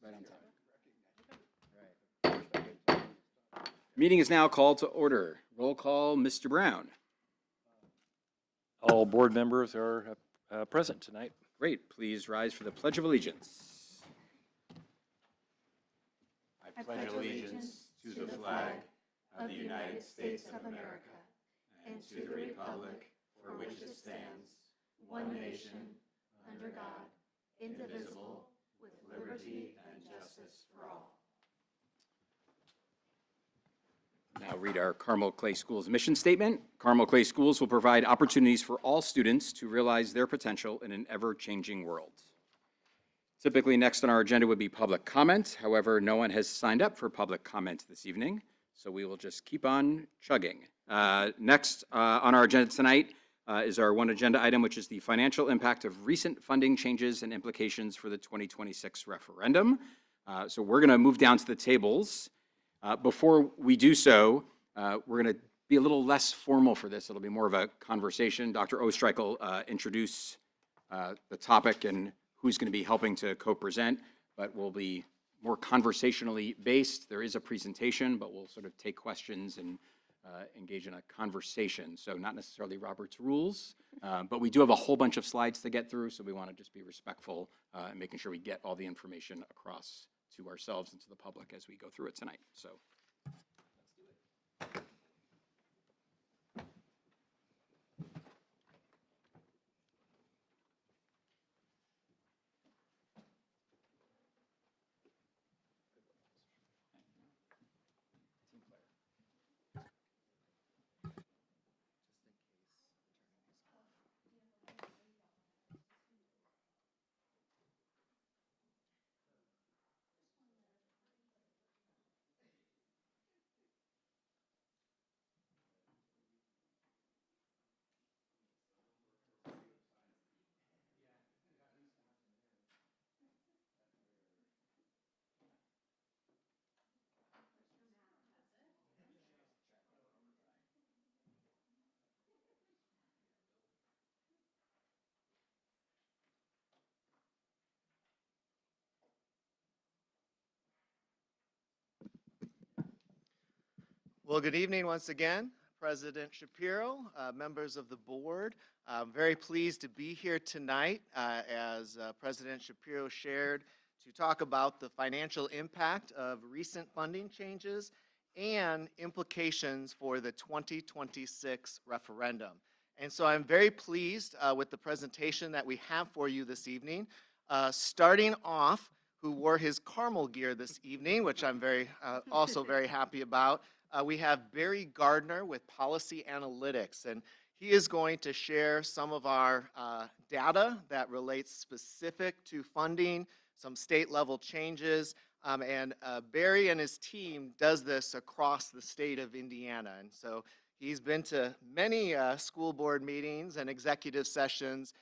Right on time. Right. Meeting is now called to order. Roll call, Mr. Brown. All board members are present tonight. Great. Please rise for the Pledge of Allegiance. I pledge allegiance to the flag of the United States of America and to the republic for which it stands, one nation, under God, indivisible, with liberty and justice for all. Now read our Carmel Clay Schools mission statement. Carmel Clay Schools will provide opportunities for all students to realize their potential in an ever-changing world. Typically, next on our agenda would be public comment. However, no one has signed up for public comment this evening, so we will just keep on chugging. Next on our agenda tonight is our one agenda item, which is the financial impact of recent funding changes and implications for the 2026 referendum. So we're going to move down to the tables. Before we do so, we're going to be a little less formal for this. It'll be more of a conversation. Dr. Ostreich will introduce the topic and who's going to be helping to co-present, but we'll be more conversationally based. There is a presentation, but we'll sort of take questions and engage in a conversation. So not necessarily Robert's rules, but we do have a whole bunch of slides to get through, so we want to just be respectful and making sure we get all the information across to ourselves and to the public as we go through it tonight. So let's do it. Well, good evening once again, President Shapiro, members of the board. I'm very pleased to be here tonight as President Shapiro shared to talk about the financial impact of recent funding changes and implications for the 2026 referendum. And so I'm very pleased with the presentation that we have for you this evening. Starting off, who wore his Carmel gear this evening, which I'm also very happy about. We have Barry Gardner with Policy Analytics, and he is going to share some of our data that relates specific to funding, some state-level changes, and Barry and his team does this across the state of Indiana. And so he's been to many school board meetings and executive sessions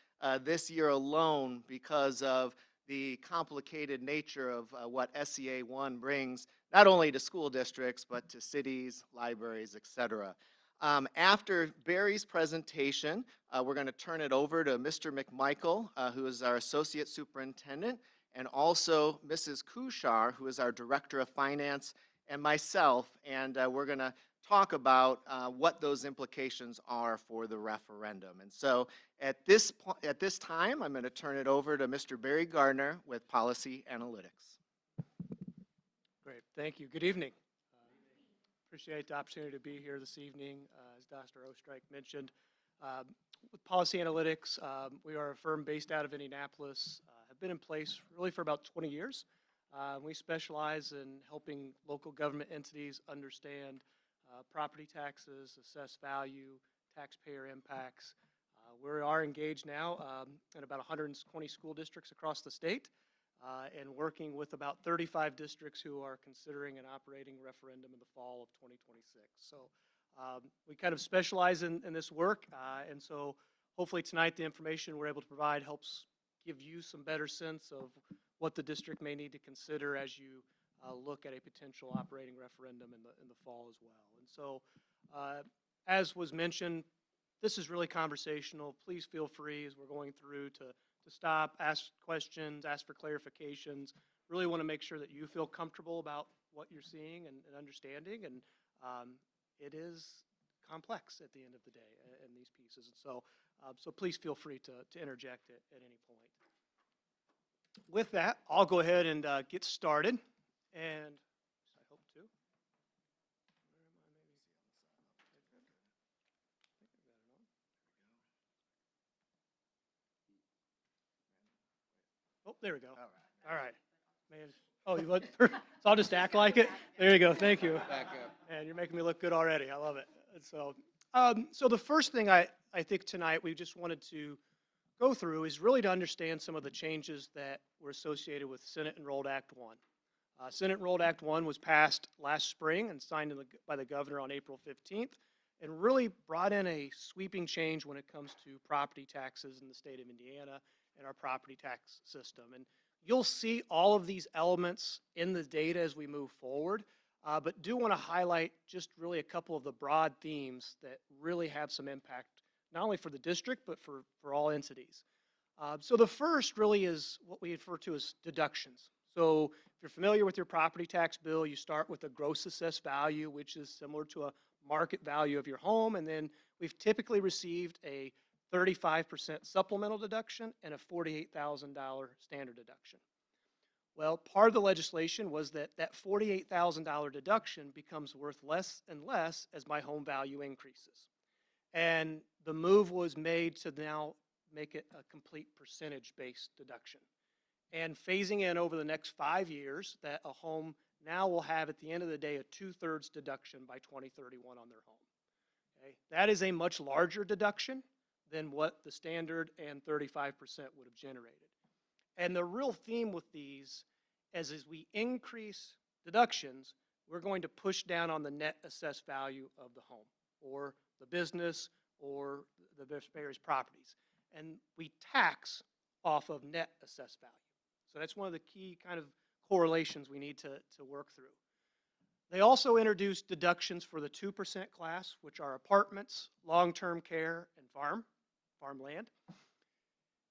this year alone because of the complicated nature of what SEA 1 brings, not only to school districts, but to cities, libraries, etc. After Barry's presentation, we're going to turn it over to Mr. McMichael, who is our Associate Superintendent, and also Mrs. Kushar, who is our Director of Finance, and myself, and we're going to talk about what those implications are for the referendum. And so at this time, I'm going to turn it over to Mr. Barry Gardner with Policy Analytics. Great, thank you. Good evening. Appreciate the opportunity to be here this evening. As Dr. Ostreich mentioned, with Policy Analytics, we are a firm based out of Indianapolis, have been in place really for about 20 years. We specialize in helping local government entities understand property taxes, assess value, taxpayer impacts. We are engaged now in about 120 school districts across the state and working with about 35 districts who are considering an operating referendum in the fall of 2026. So we kind of specialize in this work, and so hopefully tonight the information we're able to provide helps give you some better sense of what the district may need to consider as you look at a potential operating referendum in the fall as well. And so, as was mentioned, this is really conversational. Please feel free as we're going through to stop, ask questions, ask for clarifications. really want to make sure that you feel comfortable about what you're seeing and understanding. And it is complex at the end of the day in these pieces. And so please feel free to interject at any point. With that, I'll go ahead and get started. And I hope to. Oh, there we go. All right. Man. Oh, you want? So I'll just act like it. There you go. Thank you. Back up. And you're making me look good already. I love it. And so the first thing I think tonight we just wanted to go through is really to understand some of the changes that were associated with Senate Enrolled Act 1. Senate Enrolled Act 1 was passed last spring and signed by the governor on April 15th and really brought in a sweeping change when it comes to property taxes in the state of Indiana and our property tax system. And you'll see all of these elements in the data as we move forward, but do want to highlight just really a couple of the broad themes that really have some impact, not only for the district, but for all entities. So the first really is what we refer to as deductions. So if you're familiar with your property tax bill, you start with a gross assessed value, which is similar to a market value of your home, and then we've typically received a 35% supplemental deduction and a $48,000 standard deduction. Well, part of the legislation was that that $48,000 deduction becomes worth less and less as my home value increases. And the move was made to now make it a complete percentage-based deduction. And phasing in over the next 5 years that a home now will have at the end of the day a 2/3 deduction by 2031 on their home. Okay? That is a much larger deduction than what the standard and 35% would have generated. And the real theme with these is as we increase deductions, we're going to push down on the net assessed value of the home or the business or the various properties. And we tax off of net assessed value. So that's one of the key kind of correlations we need to work through. They also introduced deductions for the 2% class, which are apartments, long-term care, and farmland.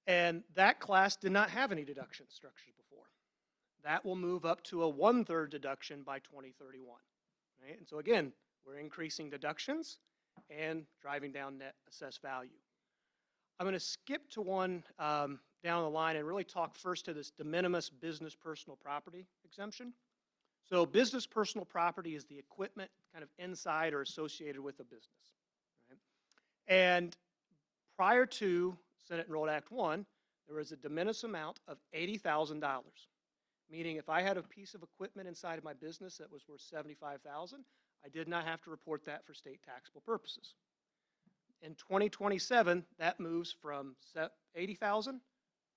And that class did not have any deduction structures before. That will move up to a 1/3 deduction by 2031. Right? And so again, we're increasing deductions and driving down net assessed value. I'm going to skip to one down the line and really talk first to this de minimis business personal property exemption. So business personal property is the equipment kind of inside or associated with a business. Right? And prior to Senate Enrolled Act 1, there was a de minimis amount of $80,000, meaning if I had a piece of equipment inside of my business that was worth $75,000, I did not have to report that for state taxable purposes. In 2027, that moves from $80,000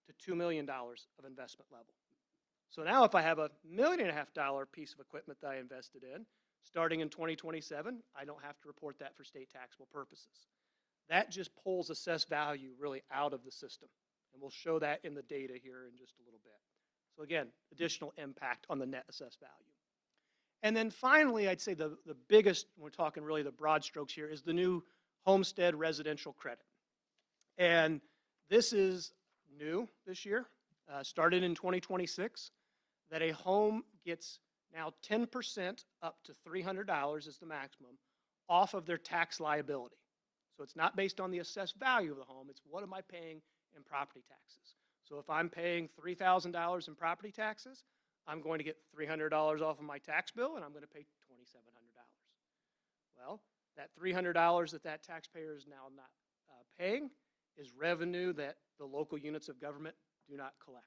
to $2 million of investment level. So now if I have a $1.5 million piece of equipment that I invested in, starting in 2027, I don't have to report that for state taxable purposes. That just pulls assessed value really out of the system. And we'll show that in the data here in just a little bit. So again, additional impact on the net assessed value. And then finally, I'd say the biggest, we're talking really the broad strokes here, is the new homestead residential credit. And this is new this year, started in 2026, that a home gets now 10% up to $300 is the maximum off of their tax liability. So it's not based on the assessed value of the home, it's what am I paying in property taxes. So if I'm paying $3,000 in property taxes, I'm going to get $300 off of my tax bill and I'm going to pay $2,700. Well, that $300 that taxpayer is now not paying is revenue that the local units of government do not collect.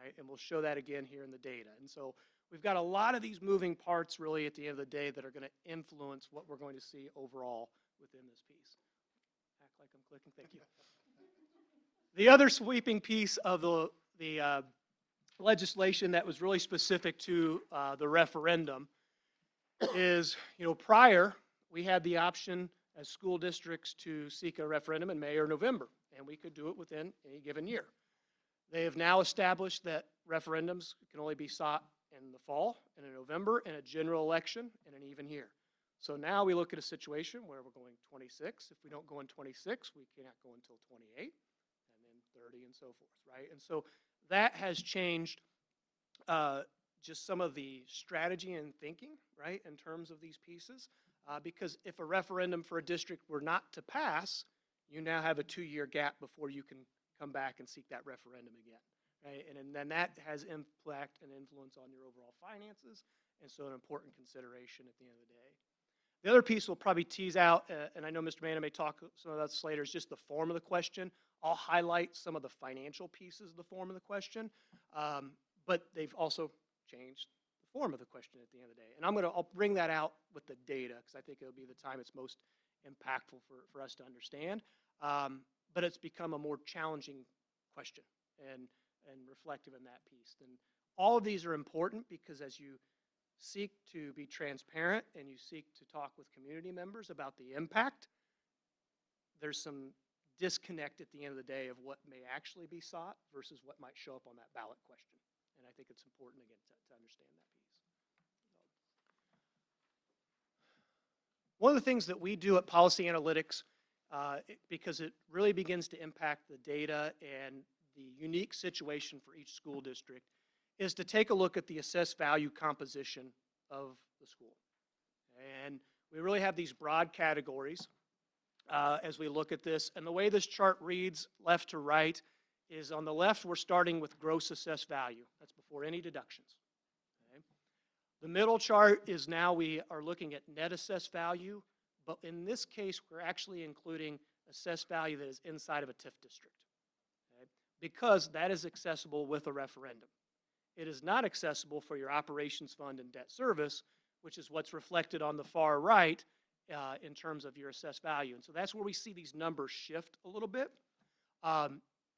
Right? And we'll show that again here in the data. And so we've got a lot of these moving parts really at the end of the day that are going to influence what we're going to see overall within this piece. Act like I'm clicking, thank you. The other sweeping piece of the legislation that was really specific to the referendum is, prior we had the option as school districts to seek a referendum in May or November, and we could do it within any given year. They have now established that referendums can only be sought in the fall and in November and a general election in an even year. So now we look at a situation where we're going 26. If we don't go in 26, we cannot go until 28, and then 30 and so forth, right? And so that has changed just some of the strategy and thinking, right, in terms of these pieces. Because if a referendum for a district were not to pass, you now have a 2-year gap before you can come back and seek that referendum again, right? And then that has impact and influence on your overall finances, and so an important consideration at the end of the day. The other piece we'll probably tease out, and I know Mr. Manna may talk some of that later, is just the form of the question. I'll highlight some of the financial pieces of the form of the question, but they've also changed the form of the question at the end of the day. And I'll bring that out with the data, because I think it'll be the time it's most impactful for us to understand. But it's become a more challenging question and reflective in that piece. And all of these are important because as you seek to be transparent and you seek to talk with community members about the impact, there's some disconnect at the end of the day of what may actually be sought versus what might show up on that ballot question. And I think it's important, again, to understand that piece. One of the things that we do at Policy Analytics, because it really begins to impact the data and the unique situation for each school district, is to take a look at the assessed value composition of the school. And we really have these broad categories as we look at this. And the way this chart reads left to right is on the left, we're starting with gross assessed value. That's before any deductions. Okay? The middle chart is now we are looking at net assessed value, but in this case, we're actually including assessed value that is inside of a TIF district, okay? Because that is accessible with a referendum. It is not accessible for your operations fund and debt service, which is what's reflected on the far right in terms of your assessed value. And so that's where we see these numbers shift a little bit.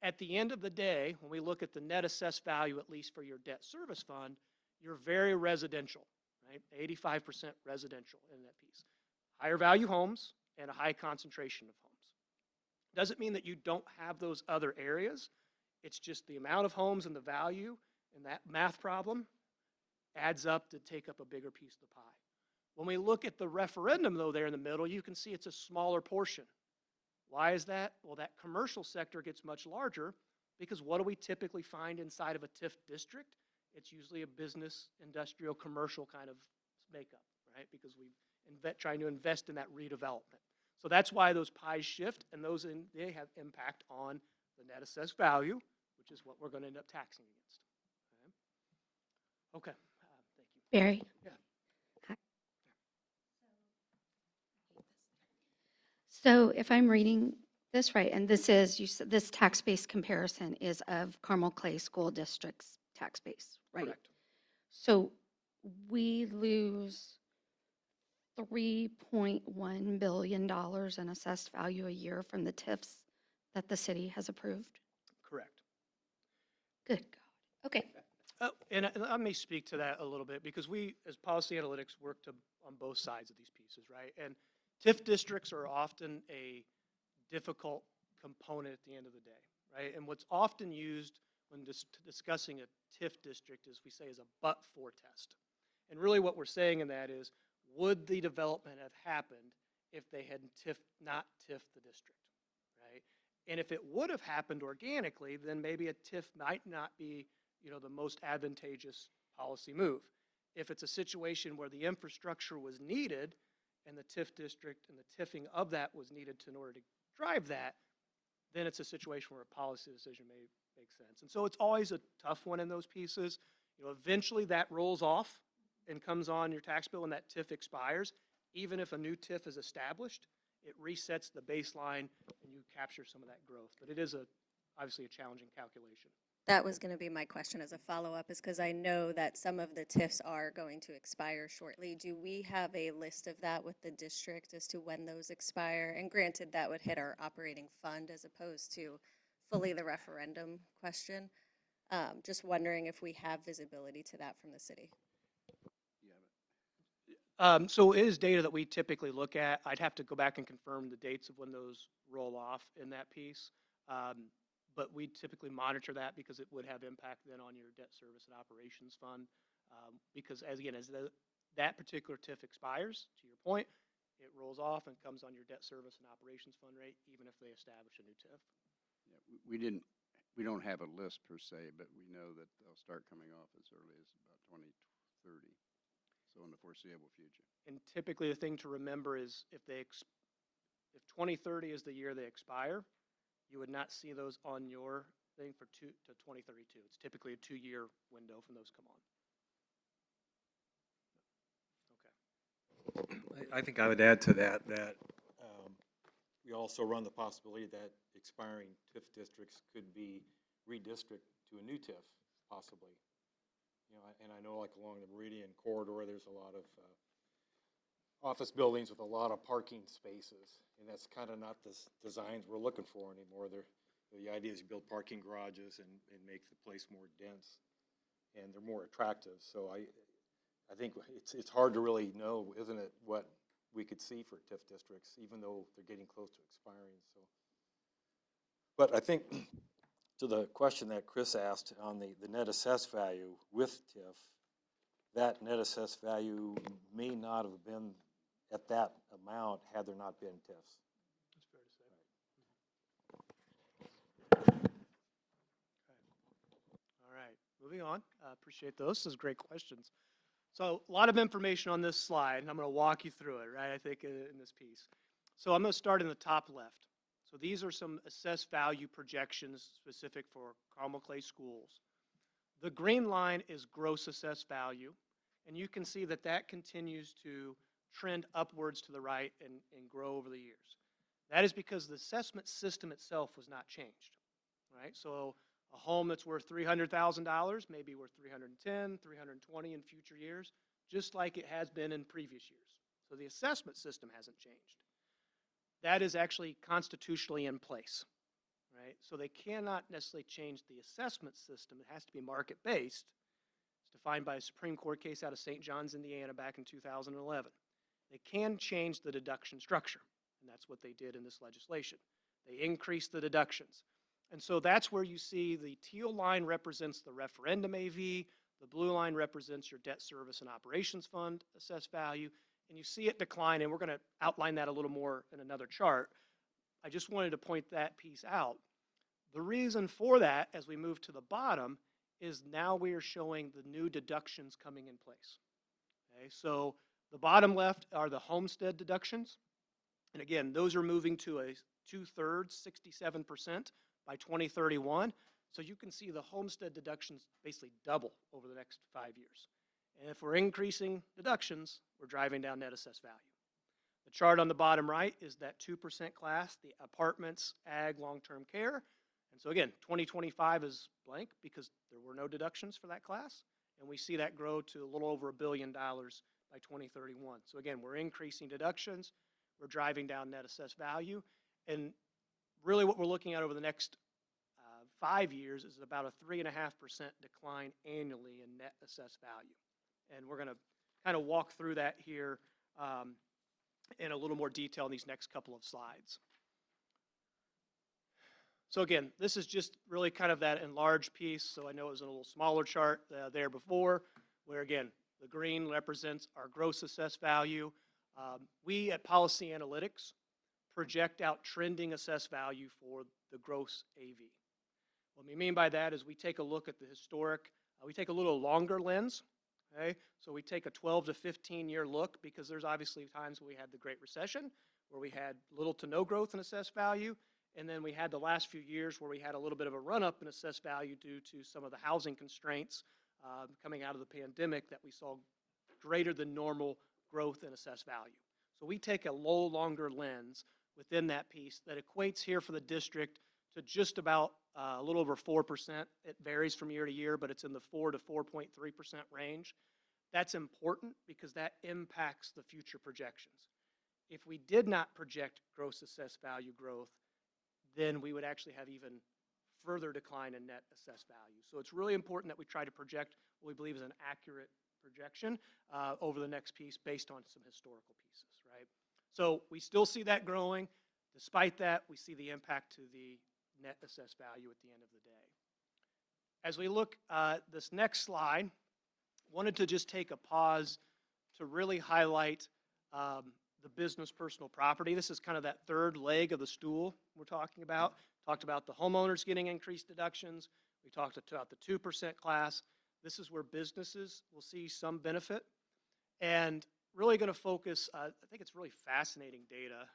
At the end of the day, when we look at the net assessed value, at least for your debt service fund, you're very residential, right? 85% residential in that piece. Higher value homes and a high concentration of homes. Doesn't mean that you don't have those other areas. It's just the amount of homes and the value and that math problem adds up to take up a bigger piece of the pie. When we look at the referendum, though, there in the middle, you can see it's a smaller portion. Why is that? Well, that commercial sector gets much larger because what do we typically find inside of a TIF district? It's usually a business, industrial, commercial kind of makeup, right? Because we're trying to invest in that redevelopment. So that's why those pies shift, and they have impact on the net assessed value, which is what we're going to end up taxing against. Okay, thank you. Barry? Yeah. So if I'm reading this right, and this is, you said this tax base comparison is of Carmel Clay School District's tax base, right? Correct. So we lose $3.1 billion in assessed value a year from the TIFs that the city has approved? Correct. Good God. Okay. And let me speak to that a little bit because we, as Policy Analytics, work on both sides of these pieces, right? And TIF districts are often a difficult component at the end of the day, right? And what's often used when discussing a TIF district is we say is a but-for test. And really what we're saying in that is, would the development have happened if they had not TIF'd the district, right? And if it would have happened organically, then maybe a TIF might not be, the most advantageous policy move. If it's a situation where the infrastructure was needed and the TIF district and the TIFing of that was needed in order to drive that, then it's a situation where a policy decision may make sense. And so it's always a tough one in those pieces. Eventually that rolls off and comes on your tax bill and that TIF expires. Even if a new TIF is established, it resets the baseline and you capture some of that growth. But it is obviously a challenging calculation. That was going to be my question as a follow-up, is because I know that some of the TIFs are going to expire shortly. Do we have a list of that with the district as to when those expire? And granted, that would hit our operating fund as opposed to fully the referendum question. Just wondering if we have visibility to that from the city. So it is data that we typically look at. I'd have to go back and confirm the dates of when those roll off in that piece. But we typically monitor that because it would have impact then on your debt service and operations fund. Because as that particular TIF expires, to your point, it rolls off and comes on your debt service and operations fund rate, even if they establish a new TIF. Yeah, we didn't we don't have a list per se, but we know that they'll start coming off as early as about 2030, so in the foreseeable future. And typically, the thing to remember is if 2030 is the year they expire, you would not see those on your thing to 2032. It's typically a 2-year window from those come on. Okay. I think I would add to that, we also run the possibility that expiring TIF districts could be redistricted to a new TIF, possibly. You know, and I know like along the Meridian corridor, there's a lot of office buildings with a lot of parking spaces, and that's kind of not the designs we're looking for anymore. The idea is you build parking garages and make the place more dense, and they're more attractive. So I think it's hard to really know, isn't it, what we could see for TIF districts, even though they're getting close to expiring. So, but I think to the question that Chris asked on the net assessed value with TIF, that net assessed value may not have been at that amount had there not been TIFs. That's fair to say. Okay. All right, moving on. Appreciate those. Those are great questions. So a lot of information on this slide, and I'm going to walk you through it, right, I think, in this piece. So I'm going to start in the top left. So these are some assessed value projections specific for Carmel Clay schools. The green line is gross assessed value, and you can see that that continues to trend upwards to the right and grow over the years. That is because the assessment system itself was not changed, right? So a home that's worth $300,000 may be worth $310,000, $320,000 in future years, just like it has been in previous years. So the assessment system hasn't changed. That is actually constitutionally in place, right? So they cannot necessarily change the assessment system. It has to be market-based. It's defined by a Supreme Court case out of St. John's, Indiana, back in 2011. They can change the deduction structure, and that's what they did in this legislation. They increased the deductions. And so that's where you see the teal line represents the referendum AV, the blue line represents your debt service and operations fund assessed value, and you see it decline, and we're going to outline that a little more in another chart. I just wanted to point that piece out. The reason for that, as we move to the bottom, is now we are showing the new deductions coming in place. Okay, so the bottom left are the homestead deductions, and again, those are moving to a 2/3, 67%. By 2031, so you can see the homestead deductions basically double over the next 5 years. And if we're increasing deductions, we're driving down net assessed value. The chart on the bottom right is that 2% class, the apartments, ag, long-term care. And so again, 2025 is blank because there were no deductions for that class. And we see that grow to a little over $1 billion by 2031. So again, we're increasing deductions, we're driving down net assessed value, and really what we're looking at over the next 5 years is about a 3.5% decline annually in net assessed value. And we're going to kind of walk through that here in a little more detail in these next couple of slides. So again, this is just really kind of that enlarged piece. So I know it was in a little smaller chart there before, where again, the green represents our gross assessed value. We at Policy Analytics project out trending assessed value for the gross AV. What we mean by that is we take a look at the historic, we take a little longer lens, okay? So we take a 12 to 15 year look because there's obviously times when we had the Great Recession where we had little to no growth in assessed value, and then we had the last few years where we had a little bit of a run up in assessed value due to some of the housing constraints coming out of the pandemic that we saw greater than normal growth in assessed value. So we take a longer lens within that piece that equates here for the district to just about a little over 4%. It varies from year to year, but it's in the 4 to 4.3% range. That's important because that impacts the future projections. If we did not project gross assessed value growth, then we would actually have even further decline in net assessed value. So it's really important that we try to project what we believe is an accurate projection over the next piece based on some historical pieces, right? So we still see that growing. Despite that, we see the impact to the net assessed value at the end of the day. As we look at this next slide, wanted to just take a pause to really highlight the business personal property. This is kind of that third leg of the stool we're talking about. Talked about the homeowners getting increased deductions. We talked about the 2% class. This is where businesses will see some benefit. And really going to focus, I think it's really fascinating data.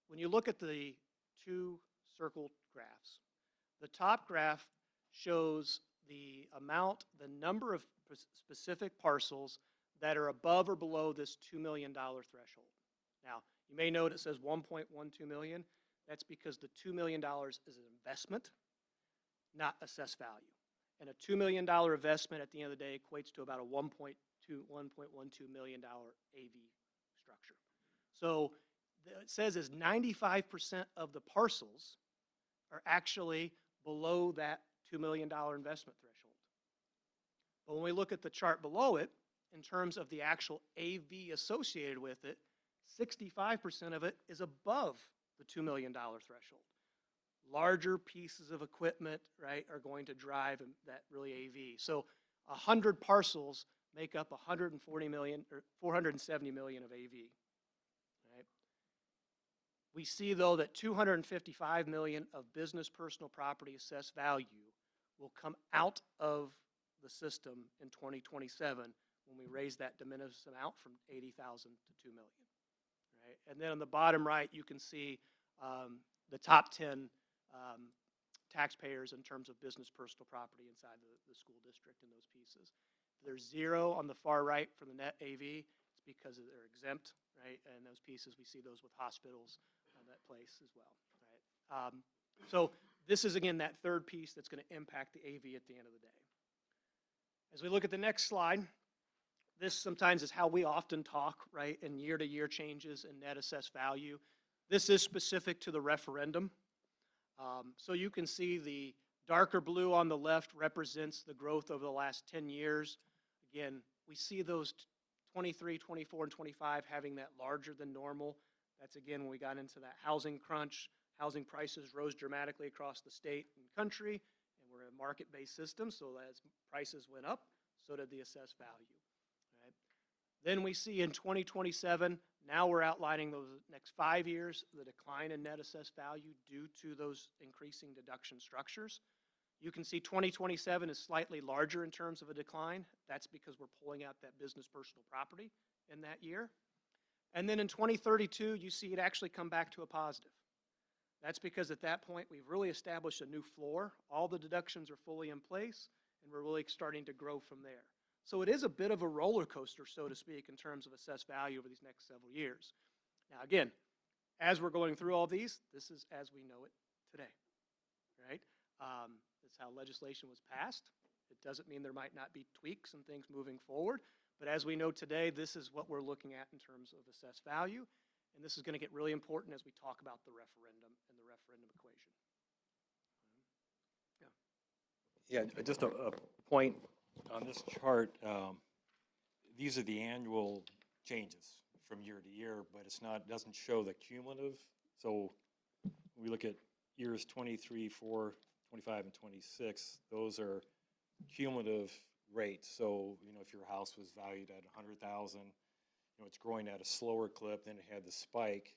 When you look at the two circled graphs, the top graph shows the amount, the number of specific parcels that are above or below this $2 million threshold. Now, you may note it says 1.12 million. That's because the $2 million is an investment, not assessed value. And a $2 million investment at the end of the day equates to about a $1.12 million AV structure. So it says is 95% of the parcels are actually below that $2 million investment threshold. But when we look at the chart below it, in terms of the actual AV associated with it, 65% of it is above the $2 million threshold. Larger pieces of equipment, right, are going to drive that really AV. So 100 parcels make up 140 million or 470 million of AV. Right? We see though that 255 million of business personal property assessed value will come out of the system in 2027 when we raise that de minimis amount from 80,000 to 2 million. Right? And then on the bottom right, you can see the top 10 taxpayers in terms of business personal property inside the school district in those pieces. There's zero on the far right for the net AV. It's because they're exempt, right? And those pieces, we see those with hospitals on that place as well, right? So this is, again, that third piece that's going to impact the AV at the end of the day. As we look at the next slide, this sometimes is how we often talk, right, in year-to-year changes in net assessed value. This is specific to the referendum. So you can see the darker blue on the left represents the growth over the last 10 years. Again, we see those 23, 24, and 25 having that larger than normal. That's, again, when we got into that housing crunch. Housing prices rose dramatically across the state and country, and we're a market-based system, so as prices went up, so did the assessed value. Right? Then we see in 2027, now we're outlining those next 5 years, the decline in net assessed value due to those increasing deduction structures. You can see 2027 is slightly larger in terms of a decline. That's because we're pulling out that business personal property in that year. And then in 2032, you see it actually come back to a positive. That's because at that point, we've really established a new floor. All the deductions are fully in place, and we're really starting to grow from there. So it is a bit of a roller coaster, so to speak, in terms of assessed value over these next several years. Now, again, as we're going through all these, this is as we know it today, right? That's how legislation was passed. It doesn't mean there might not be tweaks and things moving forward, but as we know today, this is what we're looking at in terms of assessed value, and this is going to get really important as we talk about the referendum and the referendum equation. Yeah, just a point on this chart. These are the annual changes from year to year, but it doesn't show the cumulative. So when we look at years 23, 4, 25, and 26, those are cumulative rates. So, if your house was valued at 100,000, it's growing at a slower clip than it had the spike.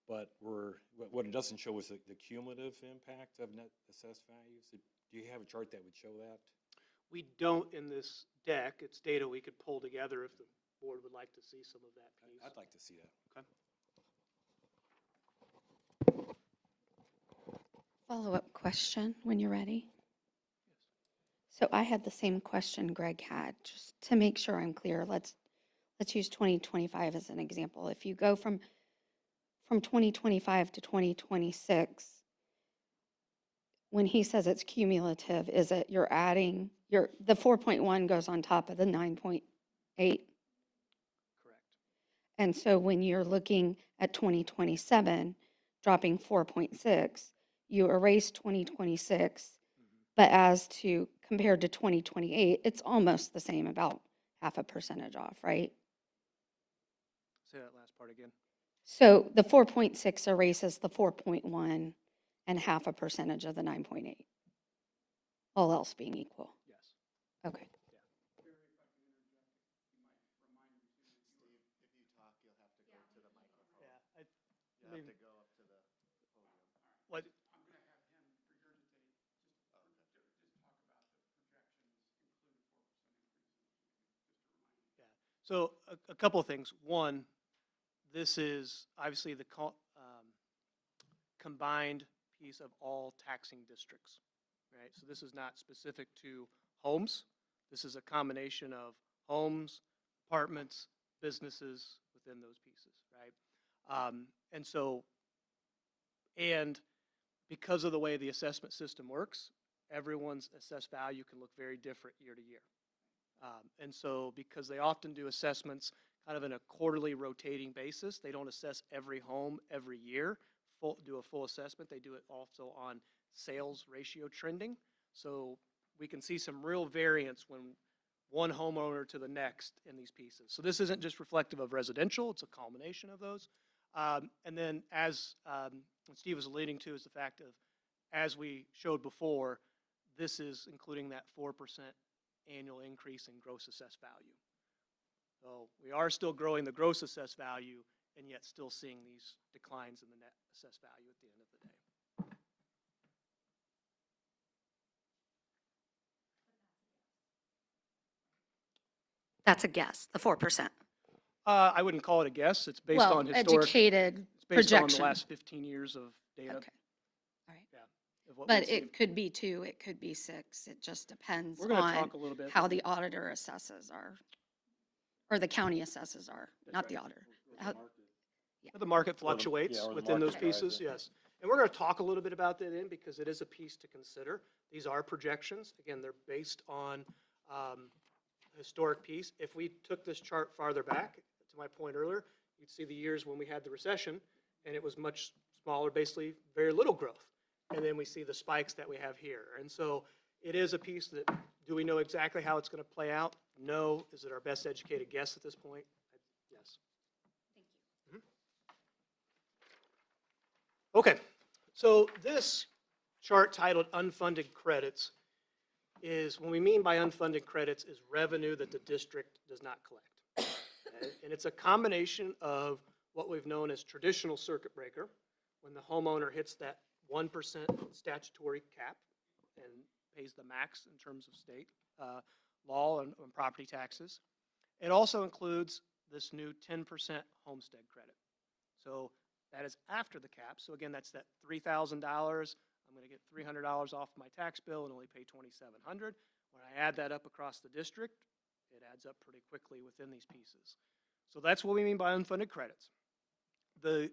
But what it doesn't show is the cumulative impact of net assessed values. Do you have a chart that would show that? We don't in this deck. It's data we could pull together if the board would like to see some of that piece. I'd like to see that. Okay. Follow-up question when you're ready. So I had the same question Greg had, just to make sure I'm clear. Let's use 2025 as an example. If you go from 2025 to 2026, when he says it's cumulative, is it you're adding the 4.1 goes on top of the 9.8? Correct. And so when you're looking at 2027, dropping 4.6, you erase 2026, but as to compared to 2028, it's almost the same, about 0.5 percentage off, right? Say that last part again. So the 4.6 erases the 4.1 and 0.5 percentage of the 9.8, all else being equal. Yes. Okay. Steve, if you talk, you'll have to What? Yeah. So a couple of things. One, this is obviously the combined piece of all taxing districts, right? So this is not specific to homes. This is a combination of homes, apartments, businesses within those pieces, right? And so, and because of the way the assessment system works, everyone's assessed value can look very different year to year. And so because they often do assessments kind of in a quarterly rotating basis, they don't assess every home every year, do a full assessment. They do it also on sales ratio trending. So we can see some real variance when one homeowner to the next in these pieces. So this isn't just reflective of residential, it's a culmination of those. And then as what Steve was alluding to is the fact of, as we showed before, this is including that 4% annual increase in gross assessed value. So we are still growing the gross assessed value and yet still seeing these declines in the net assessed value at the end of the day. That's a guess, the 4%. I wouldn't call it a guess. It's based Well, on historic. educated It's based on the projection. last 15 years of data. Okay, all right. Yeah, of what But we've seen. it could be 2, it could be 6. It just depends We're going to on talk a little bit. how the auditor assesses are, or the county assesses are, That's not right. the auditor. How- The market Or the- fluctuates yeah, or the within those market drives pieces, it. yes. And we're going to talk a little bit about that in because it is a piece to consider. These are projections. Again, they're based on historic piece. If we took this chart farther back, to my point earlier, you'd see the years when we had the recession and it was much smaller, basically very little growth. And then we see the spikes that we have here. And so it is a piece that, do we know exactly how it's going to play out? No. Is it our best educated guess at this point? Yes. Okay, so this chart titled unfunded credits is, what we mean by unfunded credits is revenue that the district does not collect. Okay? And it's a combination of what we've known as traditional circuit breaker, when the homeowner hits that 1% statutory cap and pays the max in terms of state law and property taxes. It also includes this new 10% homestead credit. So that is after the cap. So again, that's that $3,000. I'm going to get $300 off my tax bill and only pay $2,700. When I add that up across the district, it adds up pretty quickly within these pieces. So that's what we mean by unfunded credits.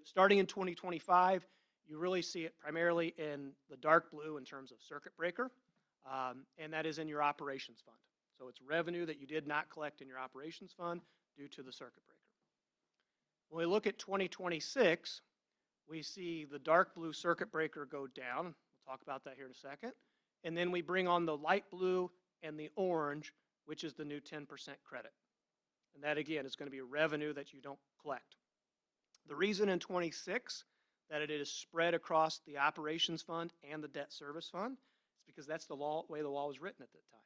Starting in 2025, you really see it primarily in the dark blue in terms of circuit breaker, and that is in your operations fund. So it's revenue that you did not collect in your operations fund due to the circuit breaker. When we look at 2026, we see the dark blue circuit breaker go down. We'll talk about that here in a second. And then we bring on the light blue and the orange, which is the new 10% credit. And that, again, is going to be revenue that you don't collect. The reason in 26 that it is spread across the operations fund and the debt service fund is because that's the way the law was written at that time.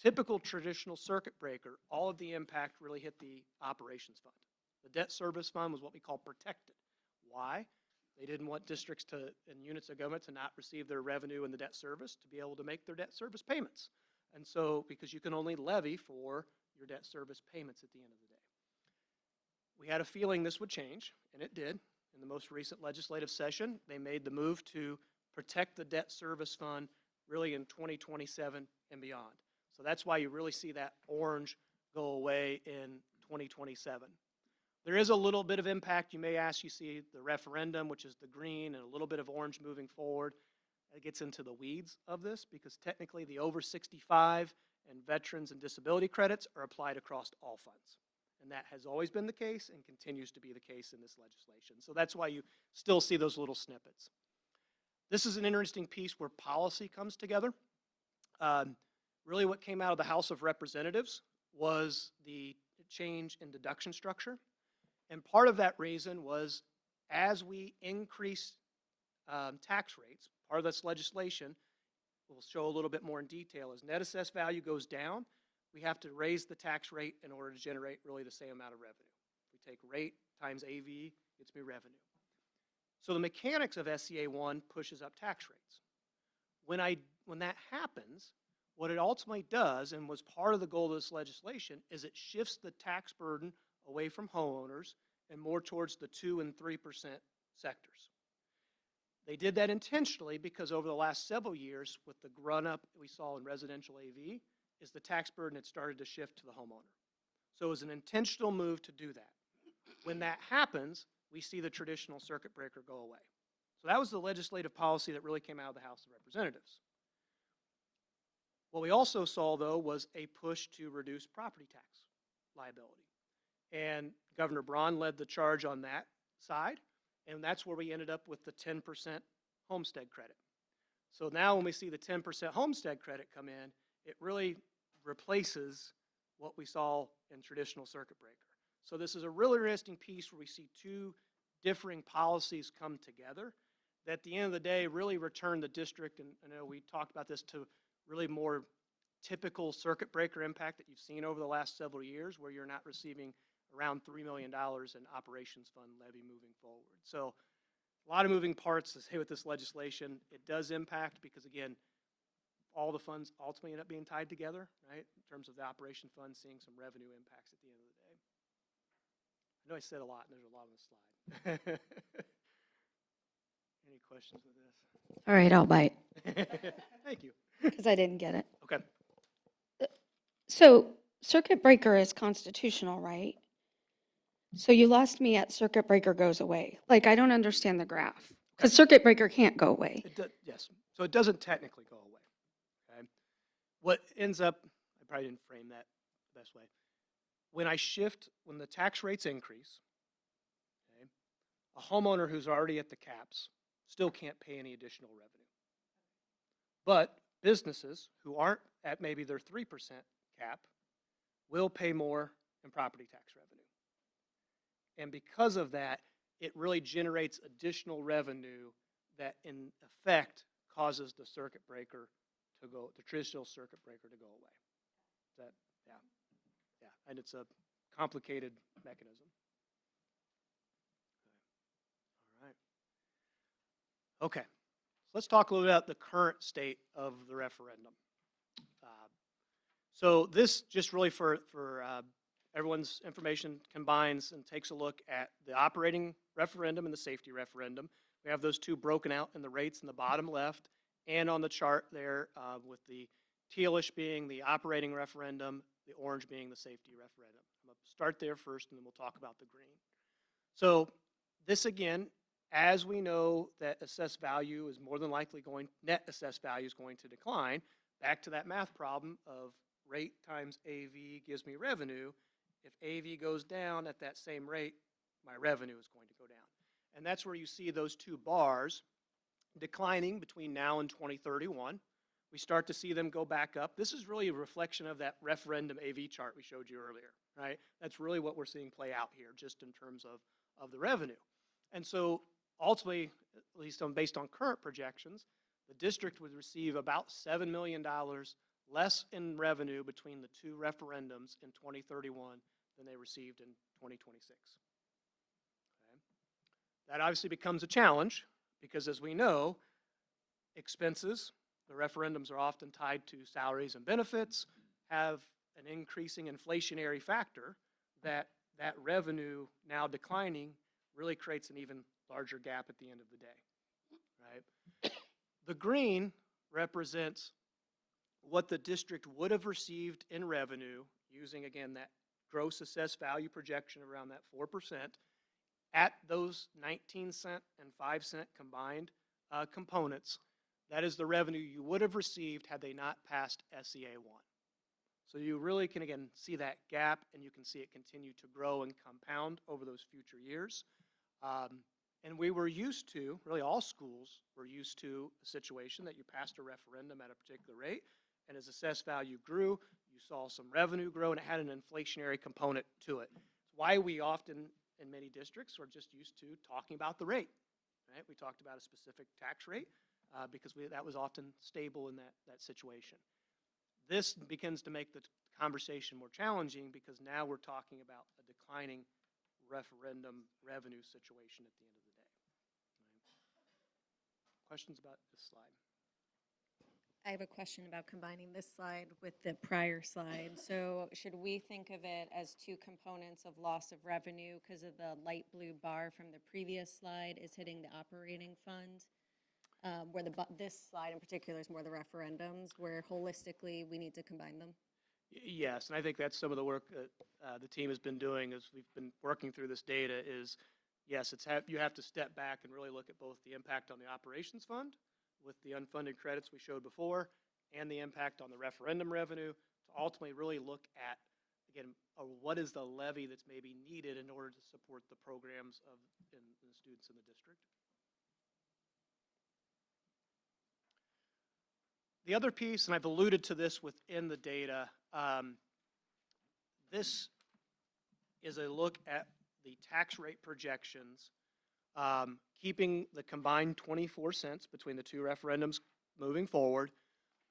Typical traditional circuit breaker, all of the impact really hit the operations fund. The debt service fund was what we call protected. Why? They didn't want districts and units of government to not receive their revenue in the debt service to be able to make their debt service payments. And so, because you can only levy for your debt service payments at the end of the day. We had a feeling this would change, and it did. In the most recent legislative session, they made the move to protect the debt service fund really in 2027 and beyond. So that's why you really see that orange go away in 2027. There is a little bit of impact. You may ask, you see the referendum, which is the green, and a little bit of orange moving forward. It gets into the weeds of this because technically the over 65 and veterans and disability credits are applied across all funds. And that has always been the case and continues to be the case in this legislation. So that's why you still see those little snippets. This is an interesting piece where policy comes together. Really what came out of the House of Representatives was the change in deduction structure. And part of that reason was as we increase tax rates, part of this legislation, we'll show a little bit more in detail, as net assessed value goes down, we have to raise the tax rate in order to generate really the same amount of revenue. If we take rate times AV, it's me revenue. So the mechanics of SCA 1 pushes up tax rates. When that happens, what it ultimately does, and was part of the goal of this legislation, is it shifts the tax burden away from homeowners and more towards the 2 and 3% sectors. They did that intentionally because over the last several years, with the run-up we saw in residential AV, is the tax burden had started to shift to the homeowner. So it was an intentional move to do that. When that happens, we see the traditional circuit breaker go away. So that was the legislative policy that really came out of the House of Representatives. What we also saw, though, was a push to reduce property tax liability. And Governor Braun led the charge on that side, and that's where we ended up with the 10% homestead credit. So now when we see the 10% homestead credit come in, it really replaces what we saw in traditional circuit breaker. So this is a really interesting piece where we see two differing policies come together that at the end of the day really return the district, and I know we talked about this, to really more typical circuit breaker impact that you've seen over the last several years, where you're not receiving around $3 million in operations fund levy moving forward. So a lot of moving parts to say with this legislation. It does impact because, again, all the funds ultimately end up being tied together, right, in terms of the operation fund seeing some revenue impacts at the end of the day. I know I said a lot, and there's a lot on the slide. Any questions with this? All right, I'll bite Thank you. because I didn't get it. Okay. So circuit breaker is constitutional, right? So you lost me at circuit breaker goes away. Like, I don't understand the graph because circuit breaker can't go away. Yes. So it doesn't technically go away. Okay. What ends up, I probably didn't frame that the best way. When the tax rates increase, okay, a homeowner who's already at the caps still can't pay any additional revenue. But businesses who aren't at maybe their 3% cap will pay more in property tax revenue. And because of that, it really generates additional revenue that in effect causes the circuit breaker to go, the traditional circuit breaker to go away. That, yeah. Yeah, and it's a complicated mechanism. All right. Okay, so let's talk a little bit about the current state of the referendum. So this just really for everyone's information combines and takes a look at the operating referendum and the safety referendum. We have those two broken out in the rates in the bottom left and on the chart there with the tealish being the operating referendum, the orange being the safety referendum. I'm going to start there first, and then we'll talk about the green. So this, again, as we know that assessed value is more than likely net assessed value is going to decline, back to that math problem of rate times AV gives me revenue. If AV goes down at that same rate, my revenue is going to go down. And that's where you see those two bars declining between now and 2031. We start to see them go back up. This is really a reflection of that referendum AV chart we showed you earlier, right? That's really what we're seeing play out here, just in terms of the revenue. And so ultimately, at least based on current projections, the district would receive about $7 million less in revenue between the two referendums in 2031 than they received in 2026. Okay. That obviously becomes a challenge because, as we know, expenses, the referendums are often tied to salaries and benefits, have an increasing inflationary factor that revenue now declining really creates an even larger gap at the end of the day, right? The green represents what the district would have received in revenue using, again, that gross assessed value projection around that 4% at those 19-cent and 5-cent combined components. That is the revenue you would have received had they not passed SCA 1. So you really can, again, see that gap, and you can see it continue to grow and compound over those future years. And we were used to, really all schools were used to a situation that you passed a referendum at a particular rate, and as assessed value grew, you saw some revenue grow, and it had an inflationary component to it. It's why we often, in many districts, are just used to talking about the rate, right? We talked about a specific tax rate because that was often stable in that situation. This begins to make the conversation more challenging because now we're talking about a declining referendum revenue situation at the end of the day. Questions about this slide? I have a question about combining this slide with the prior slide. So should we think of it as two components of loss of revenue because of the light blue bar from the previous slide is hitting the operating fund? Where this slide in particular is more the referendums, where holistically we need to combine them? Yes, and I think that's some of the work that the team has been doing as we've been working through this data is, yes, you have to step back and really look at both the impact on the operations fund with the unfunded credits we showed before and the impact on the referendum revenue to ultimately really look at, again, what is the levy that's maybe needed in order to support the programs of in the students in the district. The other piece, and I've alluded to this within the data, this is a look at the tax rate projections, keeping the combined 24 cents between the two referendums moving forward.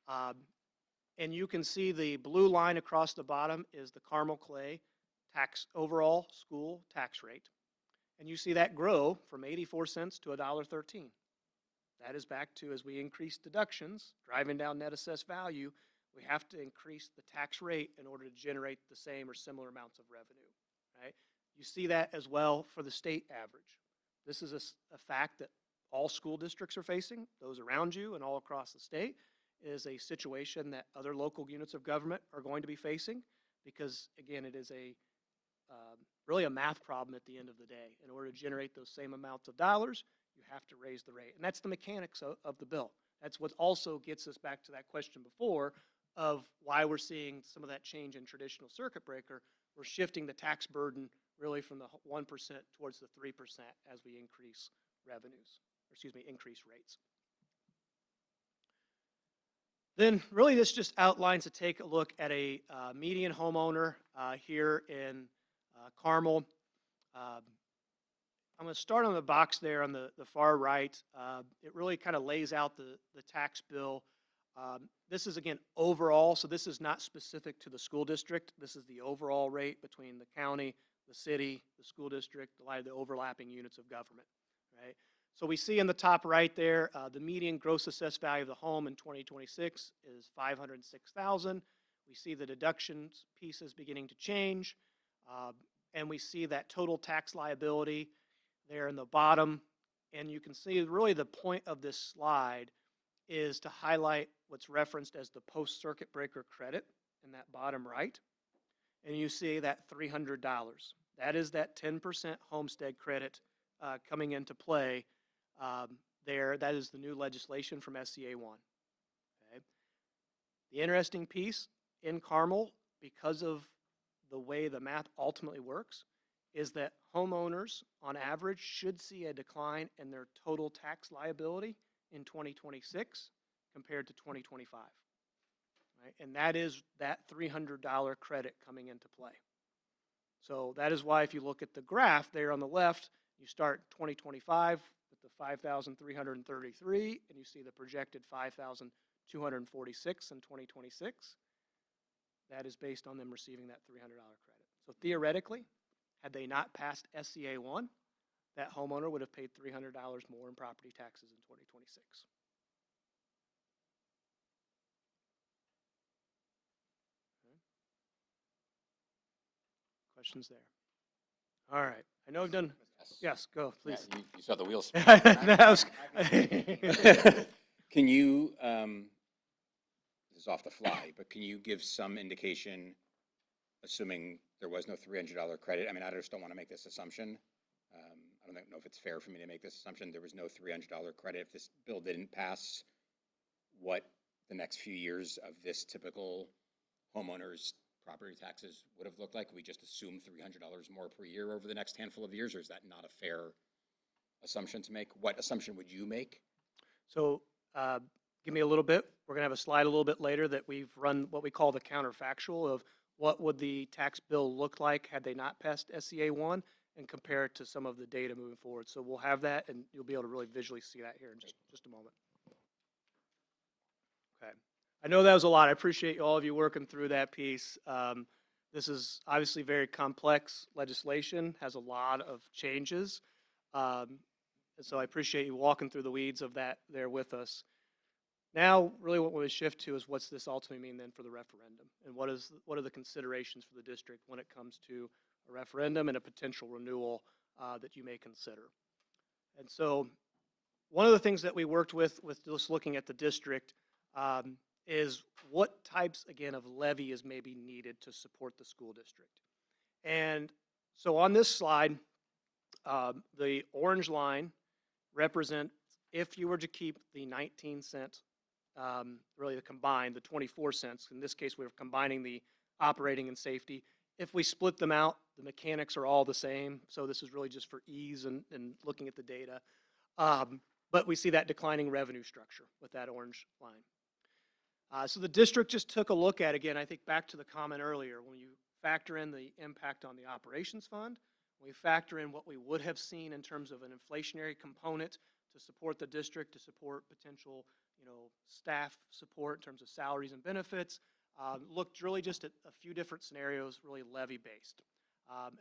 And you can see the blue line across the bottom is the Carmel Clay overall school tax rate. And you see that grow from 84 cents to $1.13. That is back to, as we increase deductions, driving down net assessed value, we have to increase the tax rate in order to generate the same or similar amounts of revenue, right? You see that as well for the state average. This is a fact that all school districts are facing, those around you and all across the state, is a situation that other local units of government are going to be facing because, again, it is really a math problem at the end of the day. In order to generate those same amounts of dollars, you have to raise the rate. And that's the mechanics of the bill. That's what also gets us back to that question before of why we're seeing some of that change in traditional circuit breaker. We're shifting the tax burden really from the 1% towards the 3% as we increase revenues, increase rates. Then really this just outlines to take a look at a median homeowner here in Carmel. I'm going to start on the box there on the far right. It really kind of lays out the tax bill. This is, again, overall, so this is not specific to the school district. This is the overall rate between the county, the city, the school district, a lot of the overlapping units of government, right? So we see in the top right there, the median gross assessed value of the home in 2026 is $506,000. We see the deductions pieces beginning to change, and we see that total tax liability there in the bottom. And you can see really the point of this slide is to highlight what's referenced as the post-circuit breaker credit in that bottom right. And you see that $300. That is that 10% homestead credit coming into play there. That is the new legislation from SCA 1. Okay. The interesting piece in Carmel, because of the way the math ultimately works, is that homeowners on average should see a decline in their total tax liability in 2026 compared to 2025. Right? And that is that $300 credit coming into play. So that is why if you look at the graph there on the left, you start 2025 with the 5,333 and you see the projected 5,246 in 2026. That is based on them receiving that $300 credit. So theoretically, had they not passed SCA 1, that homeowner would have paid $300 more in property taxes in 2026. Okay. Questions there? All right. I know I've done. Yes, go, please. Yeah, you saw the wheels spin. Can you, this is off the fly, but can you give some indication, assuming there was no $300 credit? I mean, I just don't want to make this assumption. I don't know if it's fair for me to make this assumption. There was no $300 credit. If this bill didn't pass, what the next few years of this typical homeowner's property taxes would have looked like? We just assume $300 more per year over the next handful of years, or is that not a fair assumption to make? What assumption would you make? So give me a little bit. We're going to have a slide a little bit later that we've run what we call the counterfactual of what would the tax bill look like had they not passed SCA 1 and compare it to some of the data moving forward. So we'll have that, and you'll be able to really visually see that here in just a moment. Okay. I know that was a lot. I appreciate all of you working through that piece. This is obviously very complex legislation, has a lot of changes. And so I appreciate you walking through the weeds of that there with us. Now, really what we would shift to is what's this ultimately mean then for the referendum? And what are the considerations for the district when it comes to a referendum and a potential renewal that you may consider? And so one of the things that we worked with just looking at the district is what types, again, of levy is maybe needed to support the school district. And so on this slide, the orange line represents if you were to keep the 19-cent, really the combined, the 24 cents. In this case, we're combining the operating and safety. If we split them out, the mechanics are all the same. So this is really just for ease and looking at the data. But we see that declining revenue structure with that orange line. So the district just took a look at, again, I think back to the comment earlier, when you factor in the impact on the operations fund, we factor in what we would have seen in terms of an inflationary component to support the district, to support potential, staff support in terms of salaries and benefits. Looked really just at a few different scenarios, really levy-based.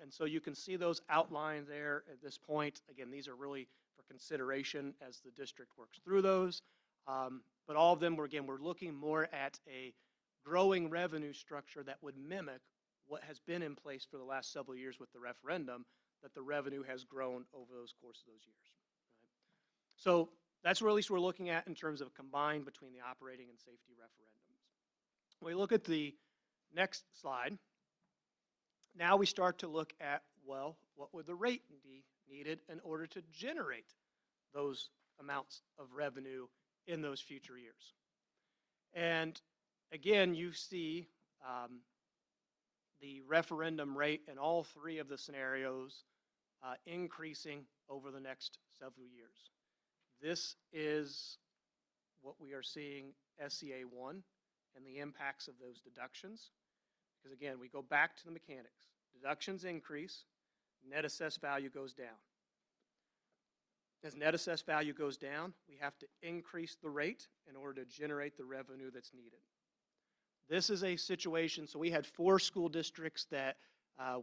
And so you can see those outlined there at this point. Again, these are really for consideration as the district works through those. But all of them, we're looking more at a growing revenue structure that would mimic what has been in place for the last several years with the referendum, that the revenue has grown over those course of those years. Right? So that's what at least we're looking at in terms of combined between the operating and safety referendums. When we look at the next slide, now we start to look at, well, what would the rate be needed in order to generate those amounts of revenue in those future years? And again, you see the referendum rate in all three of the scenarios increasing over the next several years. This is what we are seeing SCA 1 and the impacts of those deductions. Because again, we go back to the mechanics. Deductions increase, net assessed value goes down. As net assessed value goes down, we have to increase the rate in order to generate the revenue that's needed. This is a situation, so we had 4 school districts that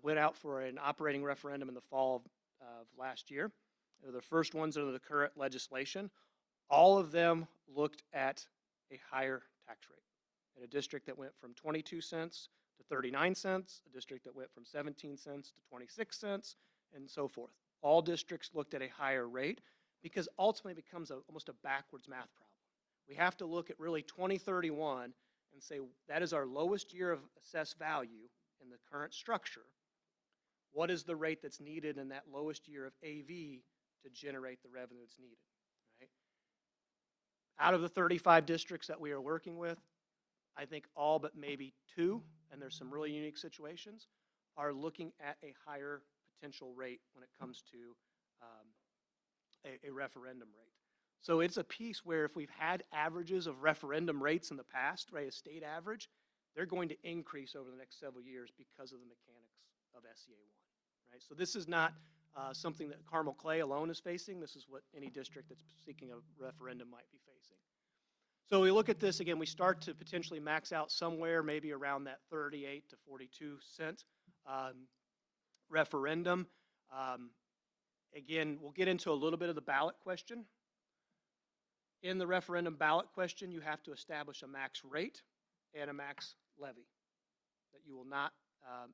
went out for an operating referendum in the fall of last year. They were the first ones under the current legislation. All of them looked at a higher tax rate. In a district that went from 22 cents to 39 cents, a district that went from 17 cents to 26 cents, and so forth. All districts looked at a higher rate because ultimately it becomes almost a backwards math problem. We have to look at really 2031 and say that is our lowest year of assessed value in the current structure. What is the rate that's needed in that lowest year of AV to generate the revenue that's needed? Right? Out of the 35 districts that we are working with, I think all but maybe 2, and there's some really unique situations, are looking at a higher potential rate when it comes to a referendum rate. So it's a piece where if we've had averages of referendum rates in the past, right, a state average, they're going to increase over the next several years because of the mechanics of SCA 1. Right? So this is not something that Carmel Clay alone is facing. This is what any district that's seeking a referendum might be facing. So we look at this again, we start to potentially max out somewhere maybe around that 38 to 42 cent referendum. Again, we'll get into a little bit of the ballot question. In the referendum ballot question, you have to establish a max rate and a max levy that you will not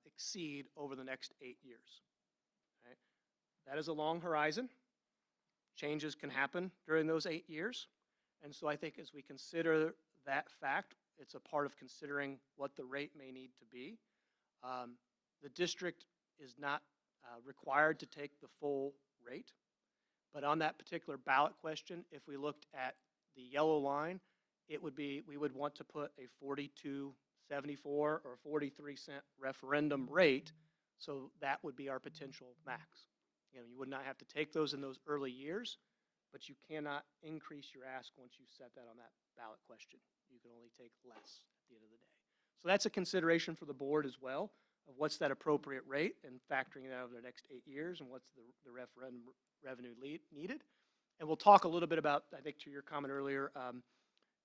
exceed over the next 8 years. Okay? That is a long horizon. Changes can happen during those 8 years. And so I think as we consider that fact, it's a part of considering what the rate may need to be. The district is not required to take the full rate. But on that particular ballot question, if we looked at the yellow line, it would be, we would want to put a 42.74 or 43 cent referendum rate. So that would be our potential max. You would not have to take those in those early years, but you cannot increase your ask once you set that on that ballot question. You can only take less at the end of the day. So that's a consideration for the board as well, of what's that appropriate rate and factoring it out over the next 8 years and what's the referendum revenue needed. And we'll talk a little bit about, I think to your comment earlier,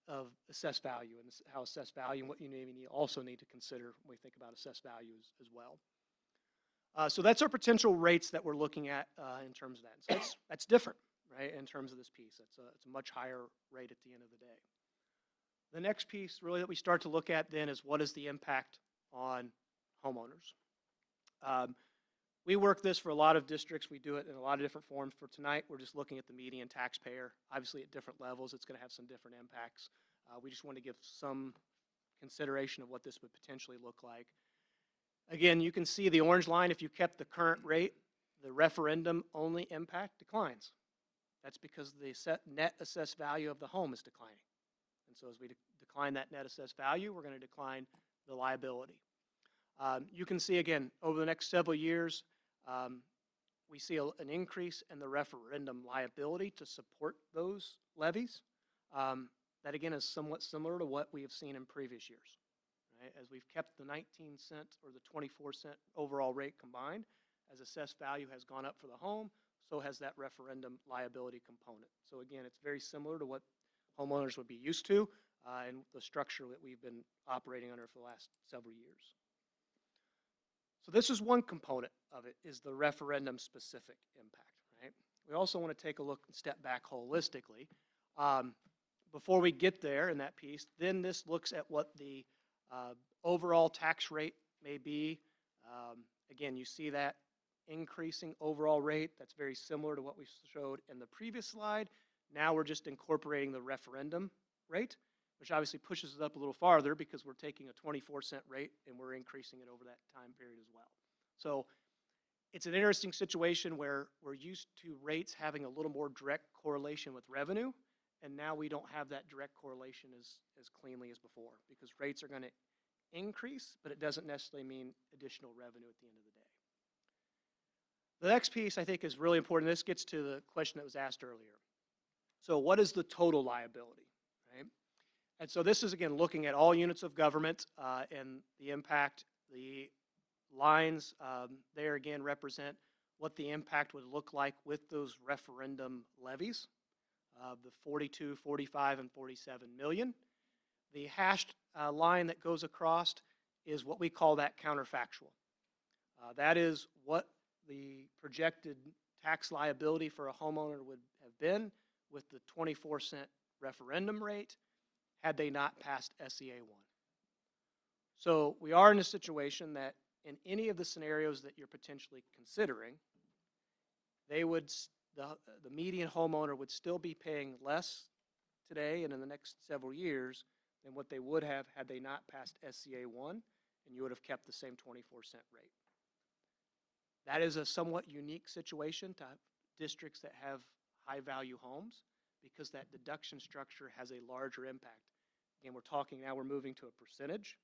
of assessed value and how assessed value and what you maybe also need to consider when we think about assessed value as well. So that's our potential rates that we're looking at in terms of that. So that's different, right, in terms of this piece. It's a much higher rate at the end of the day. The next piece really that we start to look at then is what is the impact on homeowners. We work this for a lot of districts. We do it in a lot of different forms. For tonight, we're just looking at the median taxpayer. Obviously, at different levels, it's going to have some different impacts. We just want to give some consideration of what this would potentially look like. Again, you can see the orange line. If you kept the current rate, the referendum-only impact declines. That's because the net assessed value of the home is declining. And so as we decline that net assessed value, we're going to decline the liability. You can see, again, over the next several years, we see an increase in the referendum liability to support those levies. That, again, is somewhat similar to what we have seen in previous years. Right? As we've kept the 19-cent or the 24-cent overall rate combined, as assessed value has gone up for the home, so has that referendum liability component. So again, it's very similar to what homeowners would be used to and the structure that we've been operating under for the last several years. So this is one component of it, is the referendum specific impact, right? We also want to take a look and step back holistically. Before we get there in that piece, then this looks at what the overall tax rate may be. Again, you see that increasing overall rate. That's very similar to what we showed in the previous slide. Now we're just incorporating the referendum rate, which obviously pushes it up a little farther because we're taking a 24-cent rate and we're increasing it over that time period as well. So it's an interesting situation where we're used to rates having a little more direct correlation with revenue, and now we don't have that direct correlation as cleanly as before because rates are going to increase, but it doesn't necessarily mean additional revenue at the end of the day. The next piece I think is really important. This gets to the question that was asked earlier. So what is the total liability, right? And so this is, again, looking at all units of government and the impact. The lines there, again, represent what the impact would look like with those referendum levies, the 42, 45, and 47 million. The hashed line that goes across is what we call that counterfactual. That is what the projected tax liability for a homeowner would have been with the 24-cent referendum rate had they not passed SEA 1. So we are in a situation that in any of the scenarios that you're potentially considering, they would, the median homeowner would still be paying less today and in the next several years than what they would have had they not passed SEA 1, and you would have kept the same 24-cent rate. That is a somewhat unique situation to districts that have high-value homes because that deduction structure has a larger impact. Again, we're talking now, we're moving to a percentage.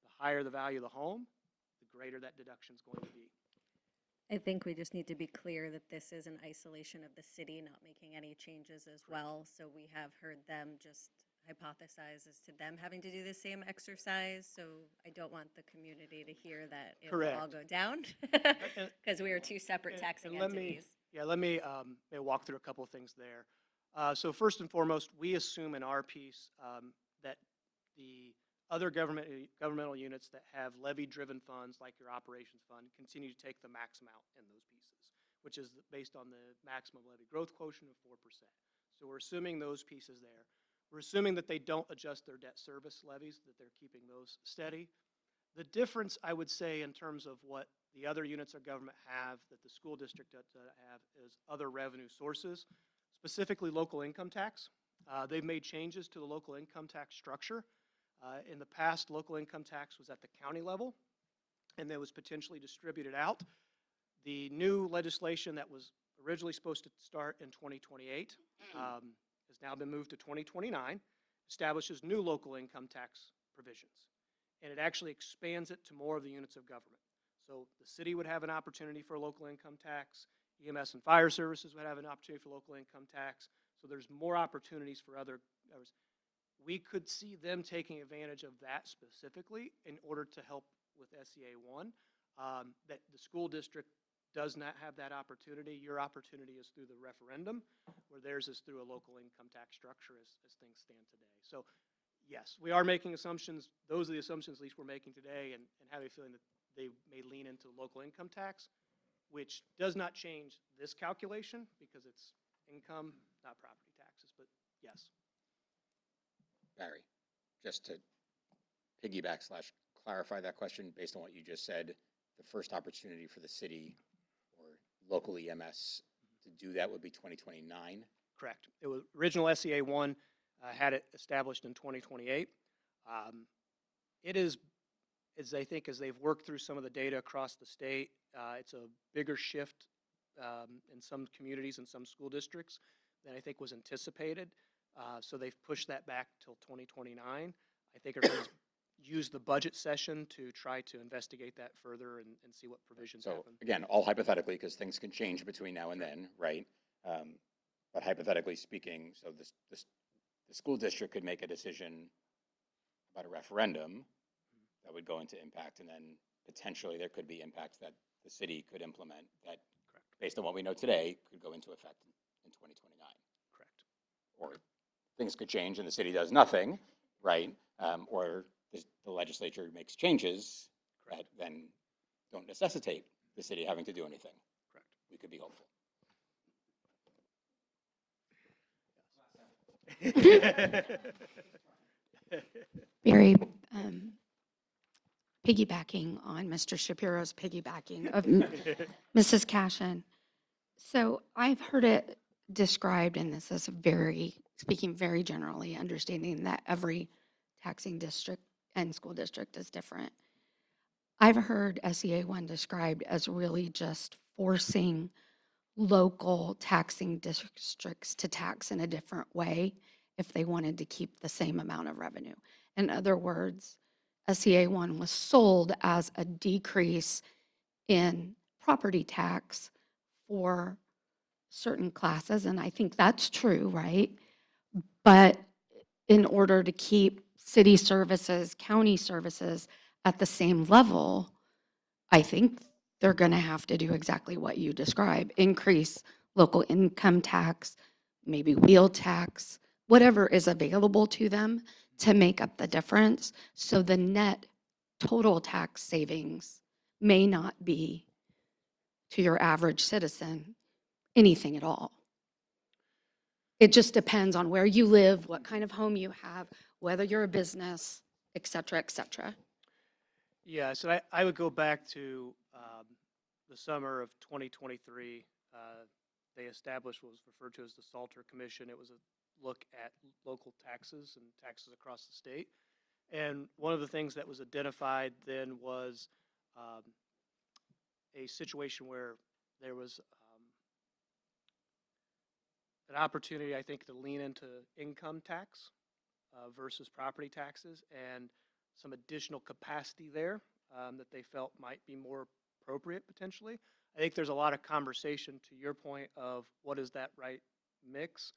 The higher the value of the home, the greater that deduction is going to be. I think we just need to be clear that this is an isolation of the city, not making any changes as well. So we have heard them just hypothesize as to them having to do the same exercise. So I don't want the community to hear that it will all go down because we are two separate taxing entities. Let me walk through a couple of things there. So first and foremost, we assume in our piece that the other governmental units that have levy-driven funds, like your operations fund, continue to take the max amount in those pieces, which is based on the maximum levy growth quotient of 4%. So we're assuming those pieces there. We're assuming that they don't adjust their debt service levies, that they're keeping those steady. The difference, I would say, in terms of what the other units of government have that the school district doesn't have is other revenue sources, specifically local income tax. They've made changes to the local income tax structure. In the past, local income tax was at the county level, and that was potentially distributed out. The new legislation that was originally supposed to start in 2028 has now been moved to 2029, establishes new local income tax provisions, and it actually expands it to more of the units of government. So the city would have an opportunity for a local income tax, EMS and fire services would have an opportunity for local income tax, so there's more opportunities for others. We could see them taking advantage of that specifically in order to help with SEA 1. That the school district does not have that opportunity. Your opportunity is through the referendum, where theirs is through a local income tax structure as things stand today. So yes, we are making assumptions. Those are the assumptions at least we're making today, and have a feeling that they may lean into local income tax, which does not change this calculation because it's income, not property taxes, but yes. Barry, just to piggyback slash clarify that question based on what you just said, the first opportunity for the city or local EMS to do that would be 2029. Correct. It was original SEA 1 had it established in 2028. It is, as I think, as they've worked through some of the data across the state, it's a bigger shift in some communities and some school districts than I think was anticipated. So they've pushed that back till 2029. I think are going to use the budget session to try to investigate that further and see what provisions So happen. again, all hypothetically, because things can change between now and then, right? But hypothetically speaking, so the school district could make a decision about a referendum that would go into impact, and then potentially there could be impacts that the city could implement that, Correct. based on what we know today, could go into effect in 2029. Correct. Or things could change and the city does nothing, right? Or the legislature makes changes that then don't necessitate the city having to do anything. Correct. We could be hopeful. Barry, piggybacking on Mr. Shapiro's piggybacking of Mrs. Cashin. So I've heard it described, and this is speaking very generally, understanding that every taxing district and school district is different. I've heard SEA 1 described as really just forcing local taxing districts to tax in a different way if they wanted to keep the same amount of revenue. In other words, SEA 1 was sold as a decrease in property tax for certain classes, and I think that's true, right? But in order to keep city services, county services at the same level, I think they're going to have to do exactly what you describe, increase local income tax, maybe wheel tax, whatever is available to them to make up the difference. So the net total tax savings may not be, to your average citizen, anything at all. It just depends on where you live, what kind of home you have, whether you're a business, et cetera, et cetera. Yeah, so I would go back to the summer of 2023. They established what was referred to as the Salter Commission. It was a look at local taxes and taxes across the state. And one of the things that was identified then was a situation where there was an opportunity, I think, to lean into income tax versus property taxes, and some additional capacity there that they felt might be more appropriate potentially. I think there's a lot of conversation, to your point, of what is that right mix,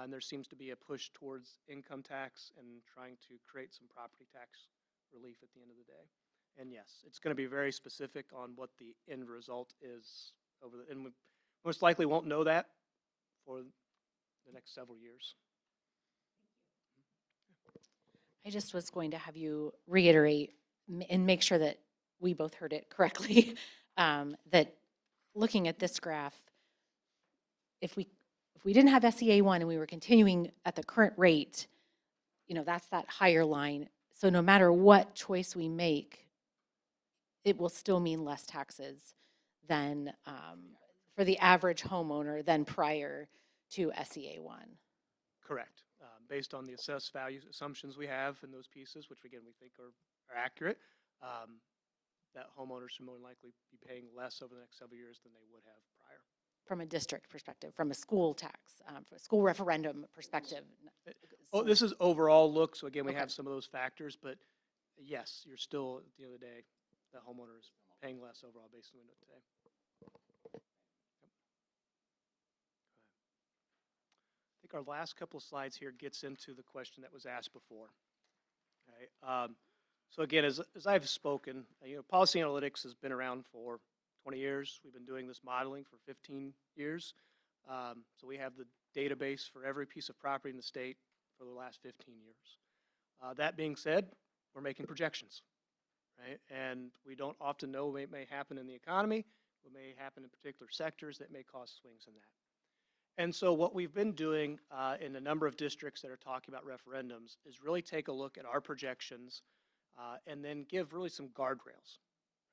and there seems to be a push towards income tax and trying to create some property tax relief at the end of the day. And yes, it's going to be very specific on what the end result is and we most likely won't know that for the next several years. I just was going to have you reiterate and make sure that we both heard it correctly, that looking at this graph, if we didn't have SEA 1 and we were continuing at the current rate, that's that higher line. So no matter what choice we make, it will still mean less taxes than for the average homeowner than prior to SEA 1. Correct. Based on the assessed value assumptions we have in those pieces, which again we think are accurate, that homeowners should more than likely be paying less over the next several years than they would have prior. From a district perspective, from a school tax, from a school referendum perspective. Oh, this is overall look, so again, we Okay. have some of those factors, but yes, you're still, at the end of the day, the homeowner is paying less overall based on what we know today. I think our last couple of slides here gets into the question that was asked before. Okay. So again, as I've spoken, policy analytics has been around for 20 years. We've been doing this modeling for 15 years. So we have the database for every piece of property in the state for the last 15 years. That being said, we're making projections, right? And we don't often know what may happen in the economy, what may happen in particular sectors that may cause swings in that. And so what we've been doing in a number of districts that are talking about referendums is really take a look at our projections and then give really some guardrails.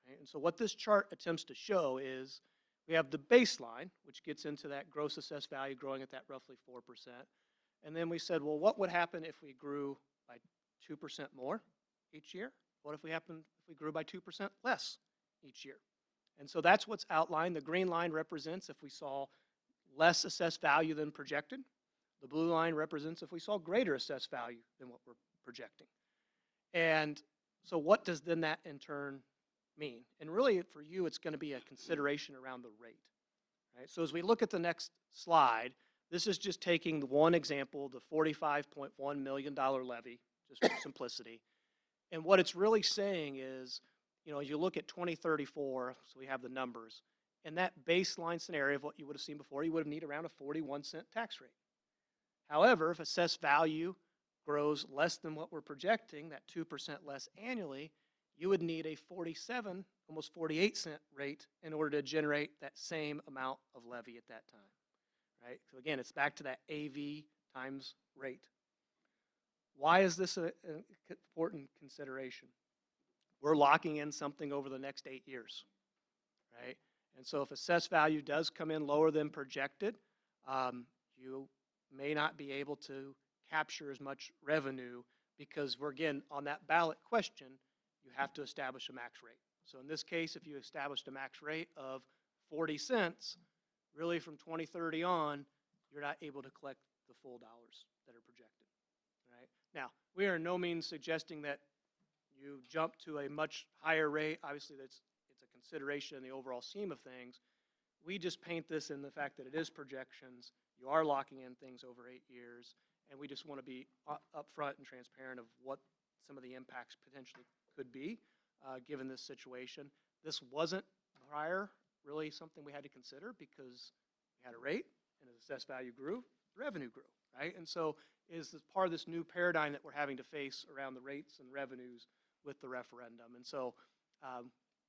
Right? And so what this chart attempts to show is we have the baseline, which gets into that gross assessed value growing at that roughly 4%. And then we said, well, what would happen if we grew by 2% more each year? What if we grew by 2% less each year? And so that's what's outlined. The green line represents if we saw less assessed value than projected. The blue line represents if we saw greater assessed value than what we're projecting. And so what does then that in turn mean? And really for you, it's going to be a consideration around the rate. Right? So as we look at the next slide, this is just taking the one example, the $45.1 million levy, just for simplicity. And what it's really saying is, as you look at 2034, so we have the numbers, in that baseline scenario of what you would have seen before, you would have needed around a 41-cent tax rate. However, if assessed value grows less than what we're projecting, that 2% less annually, you would need a 47, almost 48-cent rate in order to generate that same amount of levy at that time. Right? So again, it's back to that AV times rate. Why is this an important consideration? We're locking in something over the next 8 years, right? And so if assessed value does come in lower than projected, you may not be able to capture as much revenue because we're, again, on that ballot question, you have to establish a max rate. So in this case, if you established a max rate of 40 cents, really from 2030 on, you're not able to collect the full dollars that are projected, right? Now, we are in no means suggesting that you jump to a much higher rate. Obviously, it's a consideration in the overall scheme of things. We just paint this in the fact that it is projections. You are locking in things over 8 years, and we just want to be upfront and transparent of what some of the impacts potentially could be given this situation. This wasn't prior really something we had to consider because we had a rate, and as assessed value grew, revenue grew, right? And so is this part of this new paradigm that we're having to face around the rates and revenues with the referendum. And so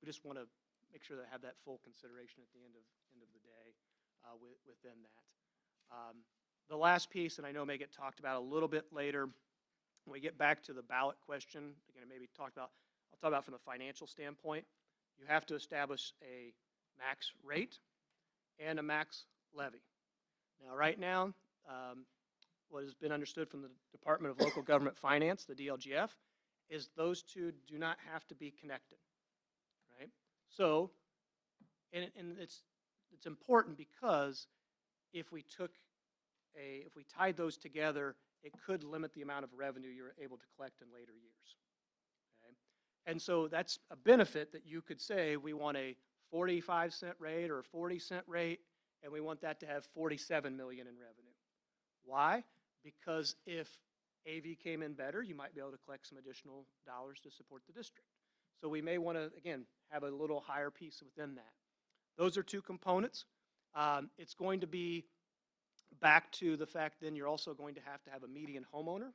we just want to make sure that I have that full consideration at the end of the day within that. The last piece, and I know may get talked about a little bit later, when we get back to the ballot question, again, I'll talk about from the financial standpoint. You have to establish a max rate and a max levy. Now, right now, what has been understood from the Department of Local Government Finance, the DLGF, is those two do not have to be connected, right? So, and it's important because if we tied those together, it could limit the amount of revenue you're able to collect in later years. Okay? And so that's a benefit that you could say we want a 45-cent rate or a 40-cent rate, and we want that to have 47 million in revenue. Why? Because if AV came in better, you might be able to collect some additional dollars to support the district. So we may want to, again, have a little higher piece within that. Those are two components. It's going to be back to the fact then you're also going to have a median homeowner.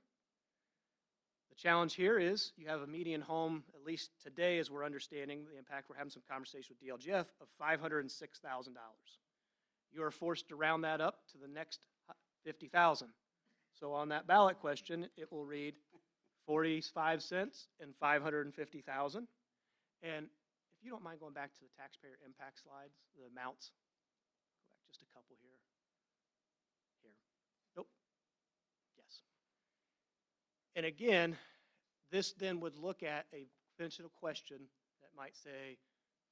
The challenge here is you have a median home, at least today as we're understanding the impact, we're having some conversation with DLGF, of $506,000. You are forced to round that up to the next 50,000. So on that ballot question, it will read 45 cents and 550,000. And if you don't mind going back to the taxpayer impact slides, the amounts, go back just a couple here. Nope. Yes. And again, this then would look at a conventional question that might say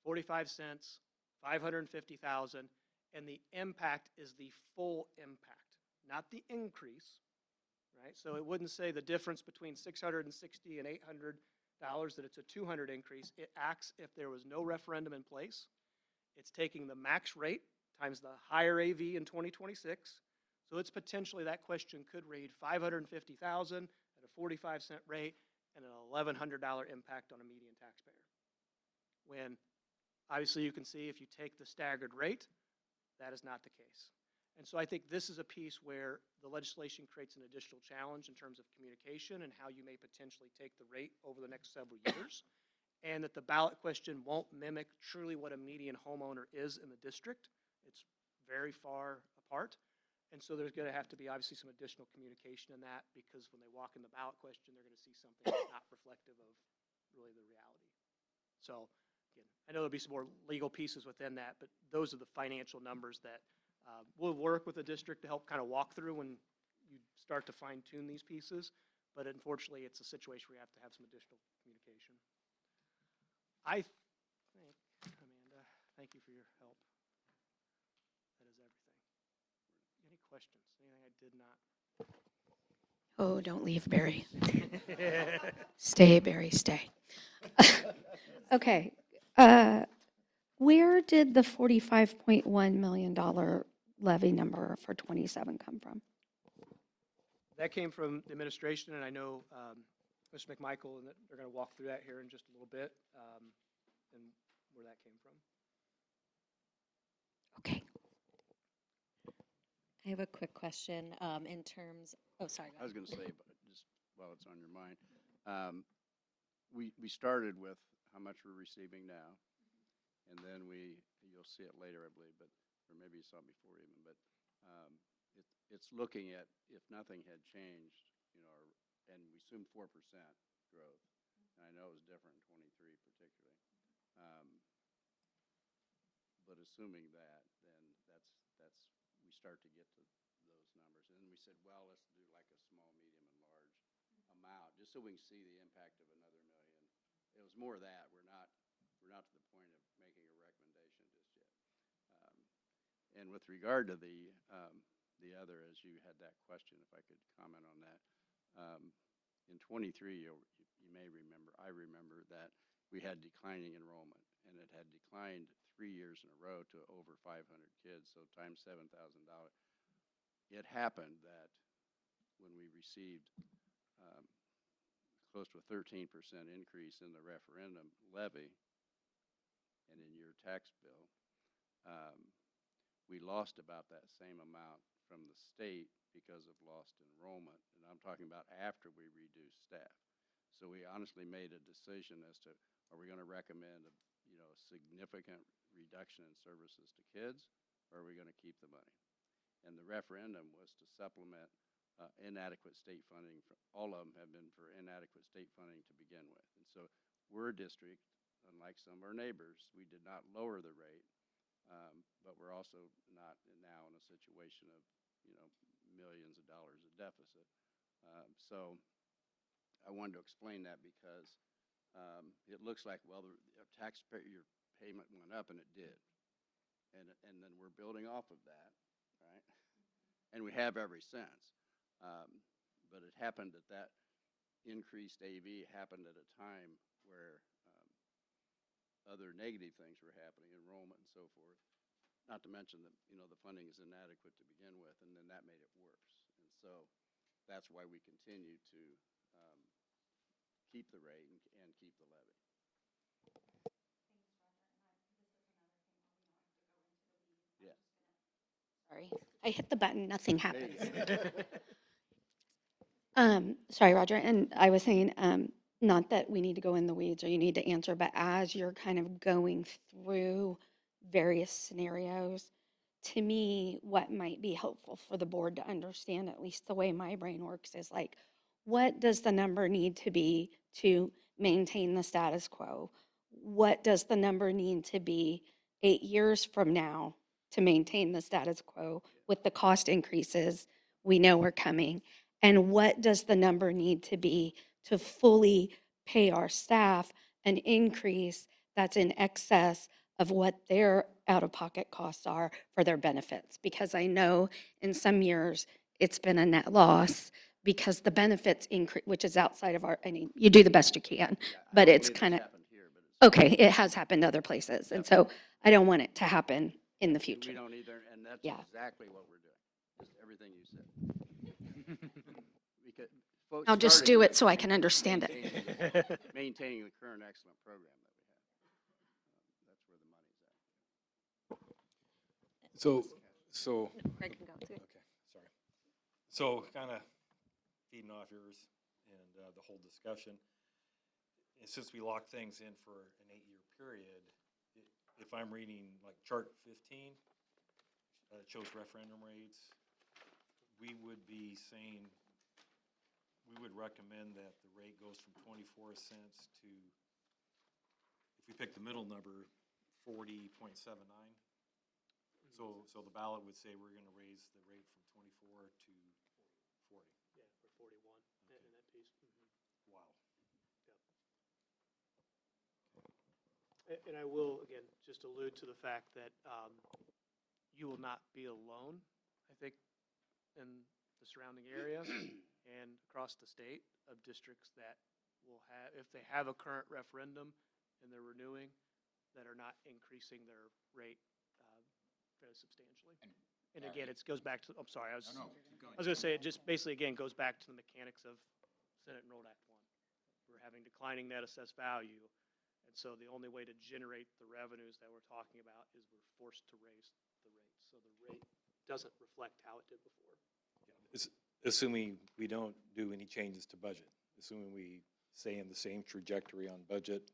45 cents, 550,000, and the impact is the full impact, not the increase, right? So it wouldn't say the difference between $660 and $800 that it's a 200 increase. It acts if there was no referendum in place. It's taking the max rate times the higher AV in 2026. So it's potentially, that question could read 550,000 at a 45-cent rate and an $1,100 impact on a median taxpayer. When obviously you can see if you take the staggered rate, that is not the case. And so I think this is a piece where the legislation creates an additional challenge in terms of communication and how you may potentially take the rate over the next several years, and that the ballot question won't mimic truly what a median homeowner is in the district. It's very far apart. And so there's going to have to be obviously some additional communication in that, because when they walk in the ballot question, they're going to see something that's not reflective of really the reality. So again, I know there'll be some more legal pieces within that, but those are the financial numbers that we'll work with the district to help kind of walk through when you start to fine tune these pieces. But unfortunately, it's a situation where you have to have some additional communication. I think, Amanda, thank you for your help. That is everything. Any questions? Anything I did not? Oh, don't leave, Barry. Stay, Barry, stay. Okay. Where did the $45.1 million levy number for 27 come from? That came from the administration, and I know Mr. McMichael, and they're going to walk through that here in just a little bit, and where that came from. Okay. I have a quick question in terms, oh, sorry. I was going to say, but just while it's on your mind, we started with how much we're receiving now, and then you'll see it later, I believe, but or maybe you saw it before even, but it's looking at if nothing had changed, and we assumed 4% growth, and I know it was different in 23 particularly, but assuming that, then we start to get to those numbers, and then we said, well, let's do like a small, medium, and large amount, just so we can see the impact of another million. It was more of that. We're not to the point of making a recommendation just yet. And with regard to the other, as you had that question, if I could comment on that, in 23, you may remember, I remember that we had declining enrollment, and it had declined 3 years in a row to over 500 kids, so times $7,000. It happened that when we received close to a 13% increase in the referendum levy and in your tax bill, we lost about that same amount from the state because of lost enrollment, and I'm talking about after we reduced staff. So we honestly made a decision as to, are we going to recommend a significant reduction in services to kids, or are we going to keep the money? And the referendum was to supplement inadequate state funding. All of them have been for inadequate state funding to begin with. And so we're a district, unlike some of our neighbors, we did not lower the rate, but we're also not now in a situation of millions of dollars of deficit. So I wanted to explain that because it looks like, well, your payment went up, and it did. And then we're building off of that, right? And we have ever since. But it happened that increased AV happened at a time where other negative things were happening, enrollment and so forth. Not to mention that, the funding is inadequate to begin with, and then that made it worse. And so that's why we continue to keep the rate and keep the levy. Yeah. Sorry. I hit the button, nothing happens. Sorry, Roger, and I was saying, not that we need to go in the weeds or you need to answer, but as you're kind of going through various scenarios, to me, what might be helpful for the board to understand, at least the way my brain works, is like, what does the number need to be to maintain the status quo? What does the number need to be 8 years from now to maintain the status quo with the cost increases we know are coming? And what does the number need to be to fully pay our staff an increase that's in excess of what their out-of-pocket costs are for their benefits? Because I know in some years it's been a net loss because the benefits increase, which is outside of our, I mean, you do the best you can, but it's kind of, okay, it has happened other places. And so I don't want it to happen in the future. We don't either, and that's Yeah. exactly what we're doing, just everything you said. Because folks I'll just started do with it so I can understand it. maintaining the current excellent program that we have. That's where the money's at. So Greg can go too. okay, sorry. So kind of feeding off yours and the whole discussion, and since we locked things in for an 8-year period, if I'm reading like chart 15, it shows referendum rates, we would be saying, we would recommend that the rate goes from 24 cents to, if we pick the middle number, 40.79. So the ballot would say we're going to raise the rate from 24 to 40. Yeah, for 41 Okay. in that piece. Wow. And I will, again, just allude to the fact that you will not be alone, I think, in the surrounding area and across the state of districts that will have, if they have a current referendum and they're renewing, that are not increasing their rate fairly substantially. And again, it goes back to, I'm sorry, I was going to say, it just basically, again, goes back to the mechanics of Senate Enrolled Act 1. We're having declining net assessed value, and so the only way to generate the revenues that we're talking about is we're forced to raise the rate. So the rate doesn't reflect how it did before. Assuming we don't do any changes to budget, assuming we stay in the same trajectory on budget.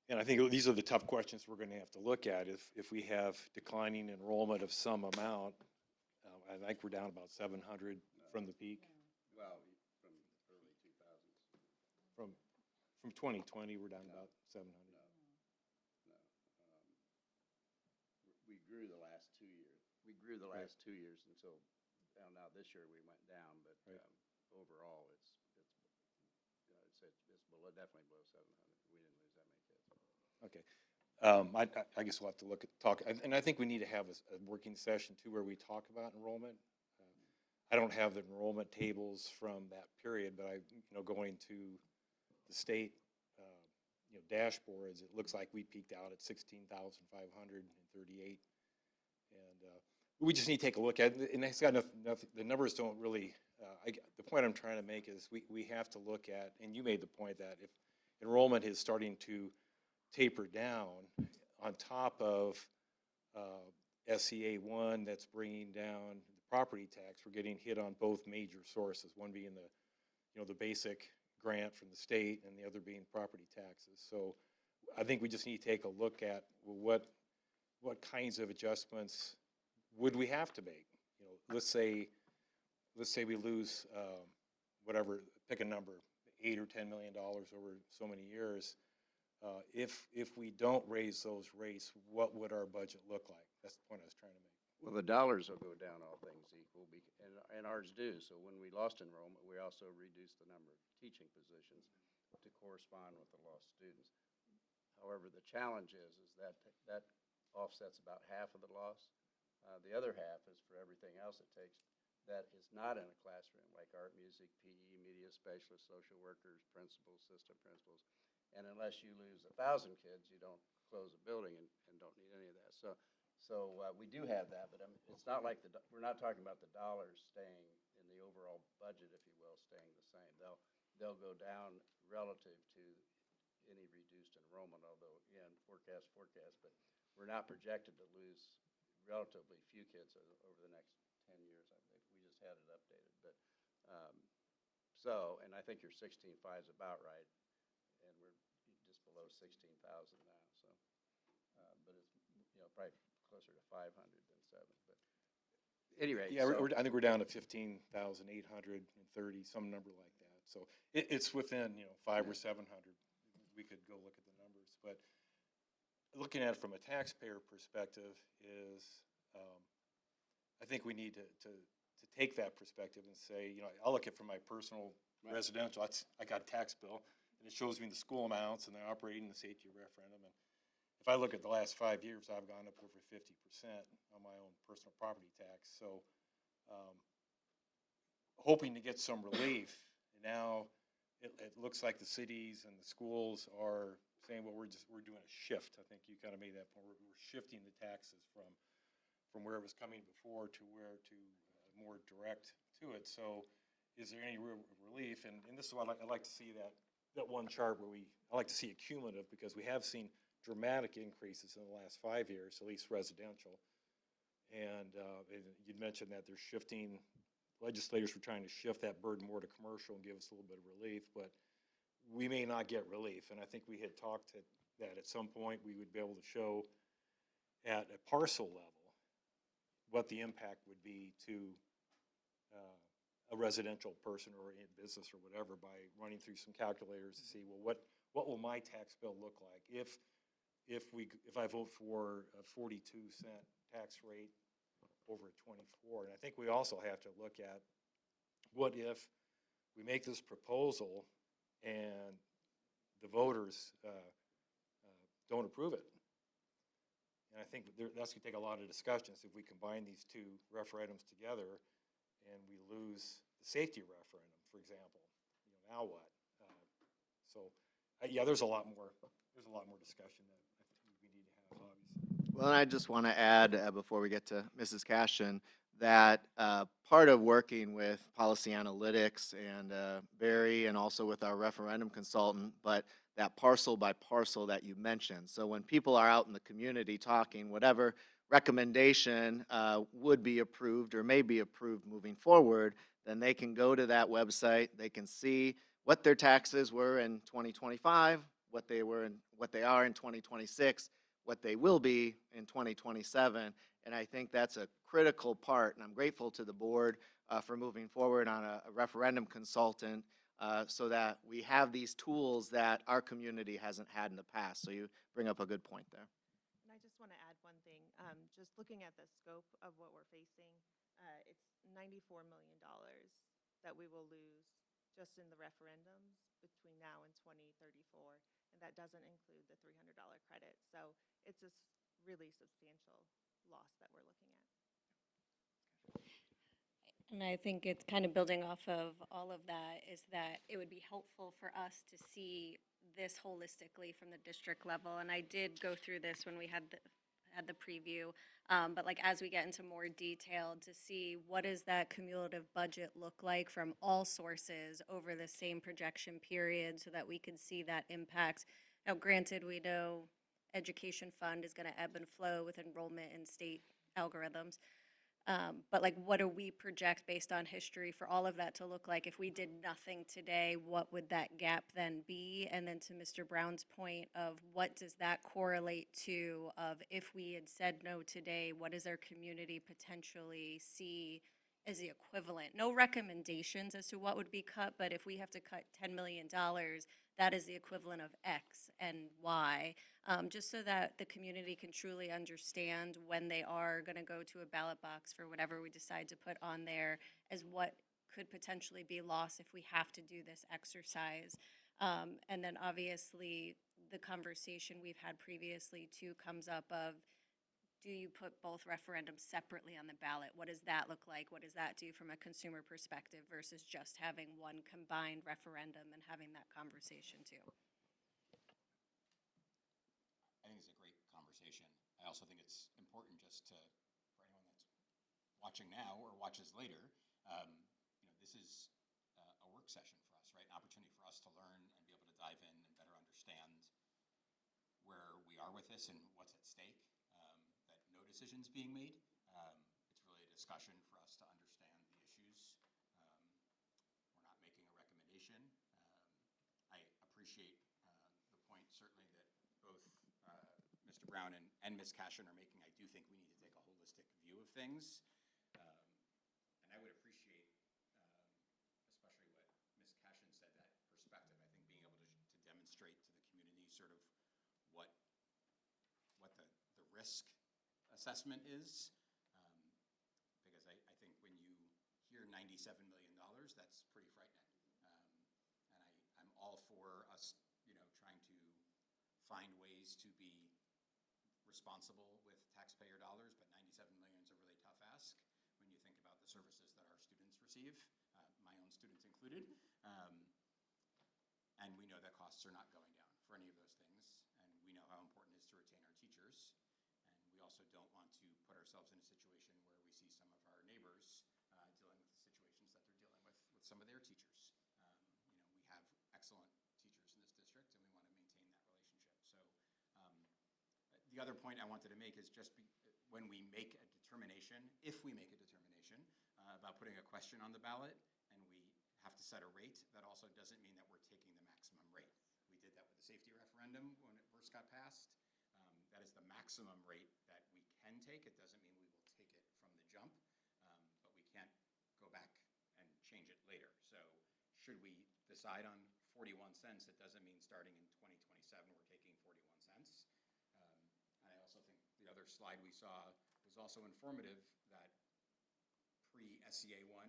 And I think these are the tough questions we're going to have to look at. If we have declining enrollment of some amount, I think we're down about 700 from the peak. Well, from early 2000s. From 2020, we're down about 700. No. We grew the last 2 years. We grew the last 2 years until, well, now this year we went down, but Right. Overall it's below, definitely below 700. We didn't lose that many kids. Okay. I guess we'll have to talk, and I think we need to have a working session too where we talk about enrollment. I don't have the enrollment tables from that period, but going to the state, dashboards, it looks like we peaked out at 16,538, and we just need to take a look at it. And it's got nothing. The numbers don't really. The point I'm trying to make is we have to look at, and you made the point that if enrollment is starting to taper down on top of SCA 1 that's bringing down the property tax, we're getting hit on both major sources, one being the basic grant from the state and the other being property taxes. So I think we just need to take a look at what kinds of adjustments would we have to make. Let's say we lose whatever, pick a number, $8 or $10 million over so many years. If we don't raise those rates, what would our budget look like? That's the point I was trying to make. Well, the dollars will go down, all things equal, and ours do. So when we lost enrollment, we also reduced the number of teaching positions to correspond with the lost students. However, the challenge is that offsets about half of the loss. The other half is for everything else it takes that is not in a classroom, like art, music, PE, media specialists, social workers, principals, assistant principals. And unless you lose 1,000 kids, you don't close a building and don't need any of that. So we do have that, but it's not like we're not talking about the dollars staying in the overall budget, if you will, staying the same. They'll go down relative to any reduced enrollment, although again, forecast, but we're not projected to lose relatively few kids over the next 10 years, I believe. We just had it updated, but and I think your 16.5 is about right, and we're just below 16,000 now. So, but it's probably closer to 500 than 7. But anyway, yeah, I think we're down to 15,830, some number like that. So it's within 500 or 700. We could go look at the numbers, but looking at it from a taxpayer perspective is, I think we need to take that perspective and say, I'll look at it from my personal residential. I got a tax bill, and it shows me the school amounts and the operating, the safety referendum. And if I look at the last 5 years, I've gone up over 50% on my own personal property tax. So hoping to get some relief. And now it looks like the cities and the schools are saying, well, we're doing a shift. I think you kind of made that point. We're shifting the taxes from where it was coming before to more direct to it. So is there any real relief? And this is what I'd like to see, that one chart where I like to see it cumulative, because we have seen dramatic increases in the last 5 years, at least residential. And you'd mentioned that they're shifting, legislators were trying to shift that burden more to commercial and give us a little bit of relief, but we may not get relief. And I think we had talked that at some point we would be able to show at a parcel level, what the impact would be to a residential person or a business or whatever by running through some calculators to see, well, what will my tax bill look like if I vote for a 42-cent tax rate over 24. And I think we also have to look at what if we make this proposal and the voters don't approve it. And I think that's going to take a lot of discussions if we combine these two referendums together and we lose the safety referendum, for example. Now what? Yeah, there's a lot more discussion that I think we need to have, obviously. Well, and I just want to add, before we get to Mrs. Cashin, that part of working with policy analytics and Barry and also with our referendum consultant, but that parcel by parcel that you mentioned. So when people are out in the community talking, whatever recommendation would be approved or may be approved moving forward, then they can go to that website, they can see what their taxes were in 2025, what they are in 2026, what they will be in 2027. And I think that's a critical part, and I'm grateful to the board for moving forward on a referendum consultant so that we have these tools that our community hasn't had in the past. So you bring up a good point there. And I just want to add one thing. Just looking at the scope of what we're facing, it's $94 million that we will lose just in the referendums between now and 2034. And that doesn't include the $300 credit. So it's a really substantial loss that we're looking at. And I think it's kind of building off of all of that is that it would be helpful for us to see this holistically from the district level. And I did go through this when we had the preview, but like as we get into more detail to see what does that cumulative budget look like from all sources over the same projection period so that we can see that impact. Now, granted, we know education fund is going to ebb and flow with enrollment in state algorithms. But like, what do we project based on history for all of that to look like? If we did nothing today, what would that gap then be? And then to Mr. Brown's point of what does that correlate to of if we had said no today, what does our community potentially see as the equivalent? No recommendations as to what would be cut, but if we have to cut $10 million, that is the equivalent of X and Y, just so that the community can truly understand when they are going to go to a ballot box for whatever we decide to put on there as what could potentially be lost if we have to do this exercise. And then obviously the conversation we've had previously too comes up of, do you put both referendums separately on the ballot? What does that look like? What does that do from a consumer perspective versus just having one combined referendum and having that conversation too? I think it's a great conversation. I also think it's important just for anyone that's watching now or watches later, this is a work session for us, right? An opportunity for us to learn and be able to dive in and better understand where we are with this and what's at stake. That no decision's being made. It's really a discussion for us to understand the issues. We're not making a recommendation. I appreciate the point, certainly, that both Mr. Brown and Ms. Cashin are making. I do think we need to take a holistic view of things. And I would appreciate, especially what Ms. Cashin said, that perspective. I think being able to demonstrate to the community sort of what the risk assessment is. Because I think when you hear $97 million, that's pretty frightening. And I'm all for us, trying to find ways to be responsible with taxpayer dollars, but $97 million is a really tough ask when you think about the services that our students receive, my own students included. And we know that costs are not going down for any of those things. And we know how important it is to retain our teachers. And we also don't want to put ourselves in a situation where we see some of our neighbors dealing with the situations that they're dealing with some of their teachers. We have excellent teachers in this district, and we want to maintain that relationship. So the other point I wanted to make is just when we make a determination, if we make a determination about putting a question on the ballot and we have to set a rate, that also doesn't mean that we're taking the maximum rate. We did that with the safety referendum when it first got passed. That is the maximum rate that we can take. It doesn't mean we will take it from the jump, but we can't go back and change it later. So should we decide on 41 cents, it doesn't mean starting in 2027 we're taking 41 cents. And I also think the other slide we saw was also informative that pre-SCA 1,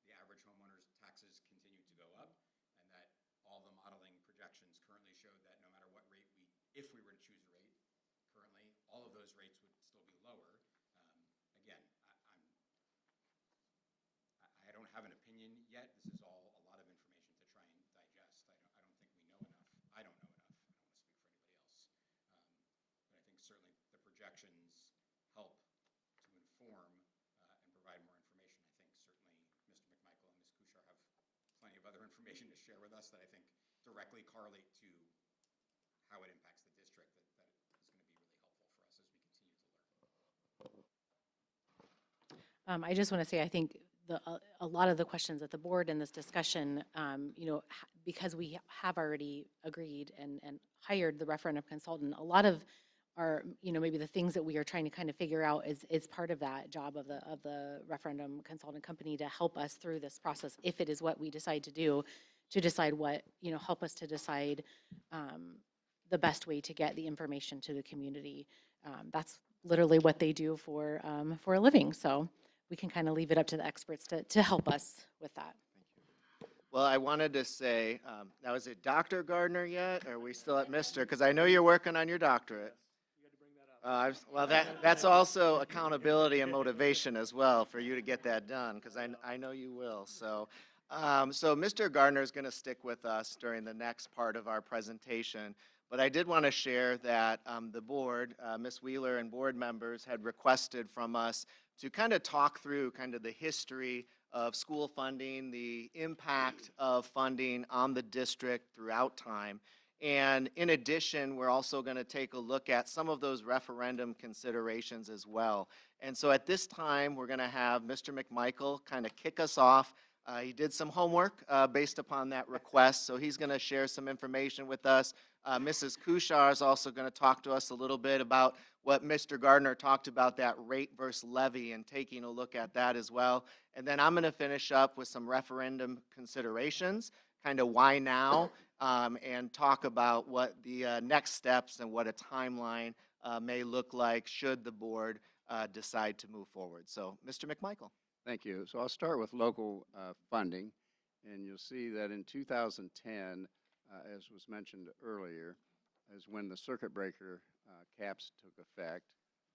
the average homeowner's taxes continued to go up, and that all the modeling projections currently showed that no matter what rate if we were to choose a rate, currently, all of those rates would still be lower. Again, I don't have an opinion yet. This is all a lot of information to try and digest. I don't think we know enough. I don't know enough. I don't want to speak for anybody else. But I think certainly the projections help to inform and provide more information. I think certainly Mr. McMichael and Ms. Kuchar have plenty of other information to share with us that I think directly correlate to how it impacts the district that is going to be really helpful for us as we continue to learn. I just want to say, I think a lot of the questions at the board in this discussion, because we have already agreed and hired the referendum consultant, a lot of our, maybe the things that we are trying to kind of figure out is part of that job of the referendum consultant company to help us through this process, if it is what we decide to do, to decide what, help us to decide the best way to get the information to the community. That's literally what they do for a living. So we can kind of leave it up to the experts to help us with that. Well, I wanted to say, now is it Dr. Gardner yet? Or are we still at Mr.? Because I know you're working on your doctorate. You had to bring that up. Well, that's also accountability and motivation as well for you to get that done, because I know you will. So Mr. Gardner is going to stick with us during the next part of our presentation. But I did want to share that the board, Ms. Wheeler and board members had requested from us to kind of talk through kind of the history of school funding, the impact of funding on the district throughout time. And in addition, we're also going to take a look at some of those referendum considerations as well. And so at this time, we're going to have Mr. McMichael kind of kick us off. He did some homework based upon that request, so he's going to share some information with us. Mrs. Kuchar is also going to talk to us a little bit about what Mr. Gardner talked about, that rate versus levy, and taking a look at that as well. And then I'm going to finish up with some referendum considerations, kind of why now, and talk about what the next steps and what a timeline may look like should the board decide to move forward. So, Mr. McMichael. Thank you. So I'll start with local funding, and you'll see that in 2010, as was mentioned earlier, is when the circuit breaker caps took effect,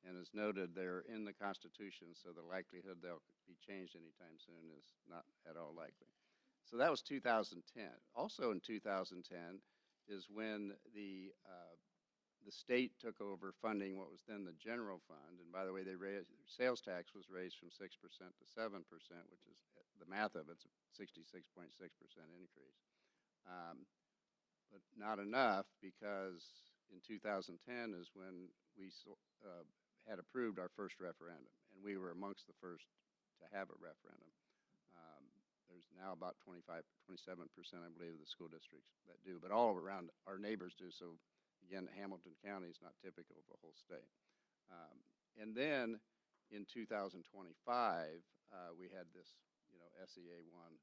and as noted, they're in the Constitution, so the likelihood they'll be changed anytime soon is not at all likely. So that was 2010. Also in 2010 is when the state took over funding what was then the general fund. And by the way, sales tax was raised from 6% to 7%, which is the math of it's a 66.6% increase. But not enough, because in 2010 is when we had approved our first referendum, and we were amongst the first to have a referendum. There's now about 27%, I believe, of the school districts that do, but all around our neighbors do. So again, Hamilton County is not typical of the whole state. And then in 2025, we had this, SCA 1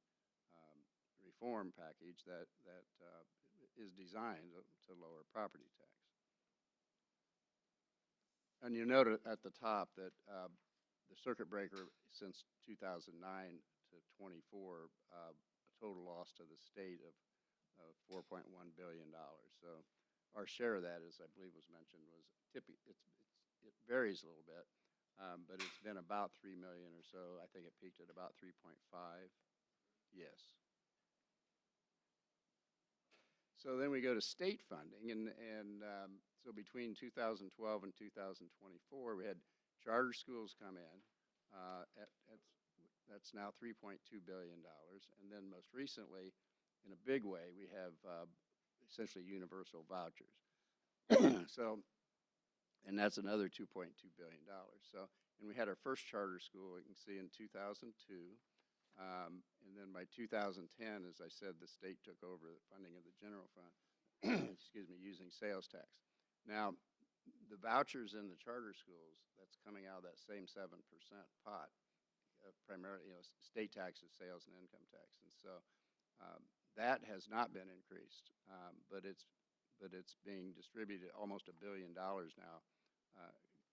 reform package that is designed to lower property tax. And you note at the top that the circuit breaker since 2009 to 24, a total loss to the state of $4.1 billion. So our share of that, as I believe was mentioned, was it varies a little bit, but it's been about $3 million or so. I think it peaked at about 3.5. Yes. So then we go to state funding, and so between 2012 and 2024, we had charter schools come in. That's now $3.2 billion, and then most recently, in a big way, we have essentially universal vouchers. So, and that's another $2.2 billion. So, and we had our first charter school, you can see, in 2002. And then by 2010, as I said, the state took over the funding of the general fund, excuse me, using sales tax. Now, the vouchers in the charter schools, that's coming out of that same 7% pot. primarily, state taxes, sales, and income tax. And so that has not been increased, but it's being distributed. Almost $1 billion now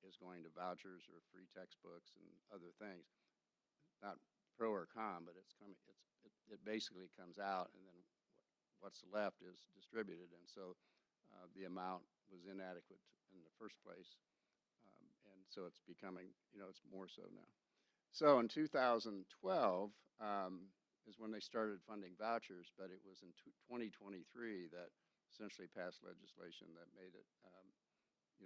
is going to vouchers or free textbooks and other things. Not pro or con, but it's coming. It basically comes out, and then what's left is distributed. And so the amount was inadequate in the first place, and so it's becoming, it's more so now. So in 2012 is when they started funding vouchers, but it was in 2023 that essentially passed legislation that made it,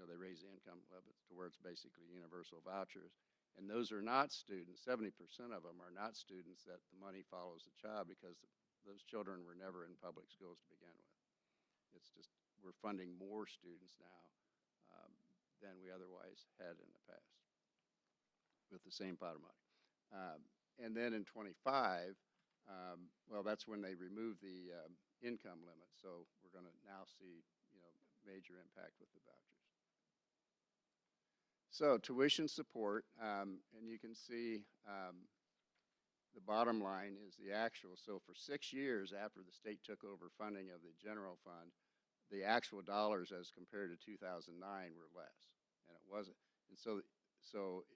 they raised the income level to where it's basically universal vouchers. And those are not students, 70% of them are not students that the money follows the child, because those children were never in public schools to begin with. It's just we're funding more students now than we otherwise had in the past with the same pot of money. And then in 25, well, that's when they removed the income limit. So we're going to now see, major impact with the vouchers. So tuition support, and you can see the bottom line is the actual. So for 6 years after the state took over funding of the general fund, the actual dollars as compared to 2009 were less, and it wasn't. And so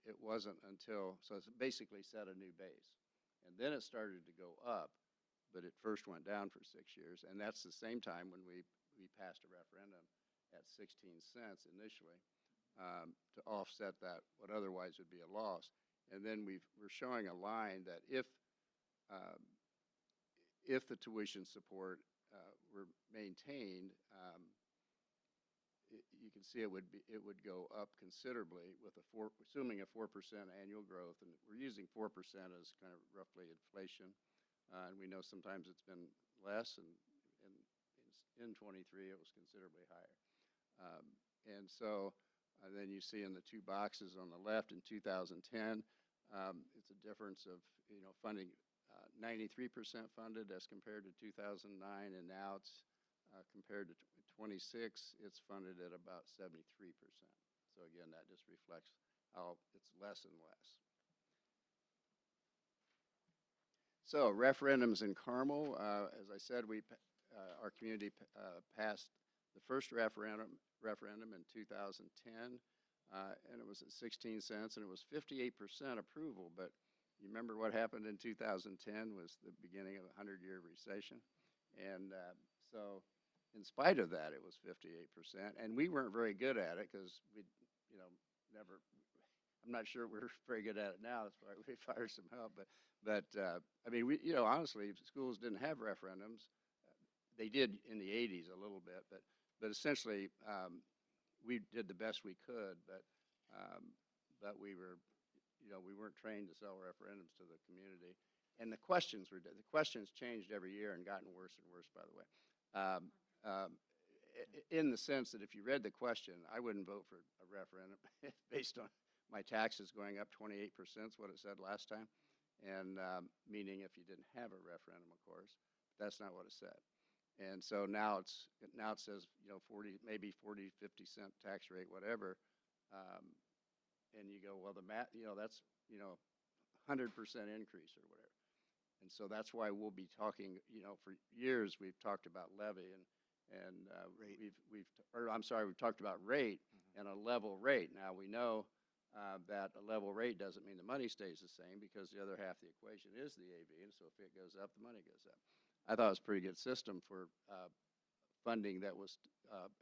it wasn't until, so it's basically set a new base. And then it started to go up, but it first went down for 6 years. And that's the same time when we passed a referendum at 16 cents initially to offset that, what otherwise would be a loss. And then we're showing a line that if the tuition support were maintained, you can see it would go up considerably with assuming a 4% annual growth, and we're using 4% as kind of roughly inflation, and we know sometimes it's been less, and in 23 it was considerably higher, and so then you see in the two boxes on the left in 2010, it's a difference of funding 93% funded as compared to 2009, and now it's compared to 26, it's funded at about 73%. So again, that just reflects how it's less and less. So referendums in Carmel, as I said, our community passed the first referendum in 2010, and it was at 16 cents, and it was 58% approval. But you remember what happened in 2010 was the beginning of a 100-year recession, and so in spite of that, it was 58%, and we weren't very good at it because we, never. I'm not sure we're very good at it now. That's why we fired some help. But I mean, we, honestly, schools didn't have referendums. They did in the 80s a little bit, but essentially, we did the best we could. But we were, we weren't trained to sell referendums to the community. And the questions changed every year and gotten worse and worse, by the way. In the sense that if you read the question, I wouldn't vote for a referendum based on my taxes going up 28%, is what it said last time, and meaning if you didn't have a referendum, of course. That's not what it said. And so now it says 40, maybe 40, 50 cent tax rate, whatever, and you go, well, the math, that's 100% increase or whatever. And so that's why we'll be talking, for years we've talked about levy and we've talked about rate and a level rate. Now we know that a level rate doesn't mean the money stays the same, because the other half of the equation is the AV, and so if it goes up, the money goes up. I thought it was a pretty good system for funding that was,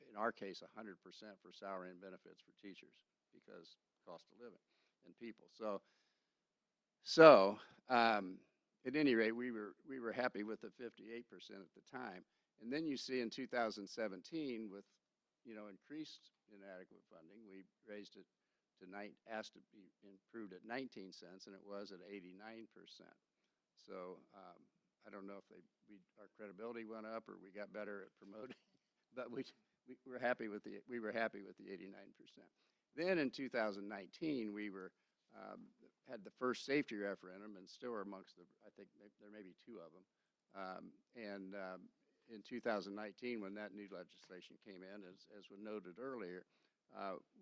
in our case, 100% for salary and benefits for teachers, because cost of living and people. So at any rate, we were happy with the 58% at the time. And then you see in 2017 with, increased inadequate funding, we raised it to asked to be improved at 19 cents, and it was at 89%. So I don't know if our credibility went up or we got better at promoting, but we were happy with the 89%. Then in 2019, we had the first safety referendum, and still are amongst I think there may be two of them. And in 2019, when that new legislation came in, as was noted earlier,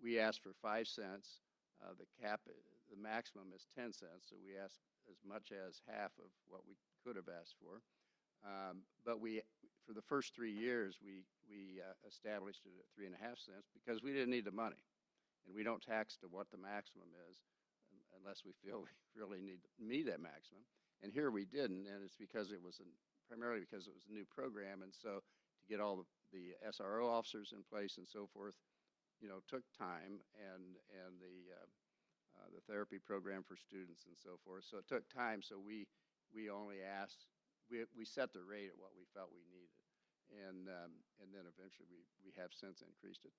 we asked for 5 cents. The maximum is 10 cents. So we asked as much as half of what we could have asked for. But for the first 3 years, we established it at 3.5 cents because we didn't need the money. And we don't tax to what the maximum is unless we feel we really need to meet that maximum. And here we didn't, and it's because it was primarily because it was a new program. And so to get all the SRO officers in place and so forth, took time, and the therapy program for students and so forth. So it took time. So we only asked, we set the rate at what we felt we needed, and then eventually we have since increased it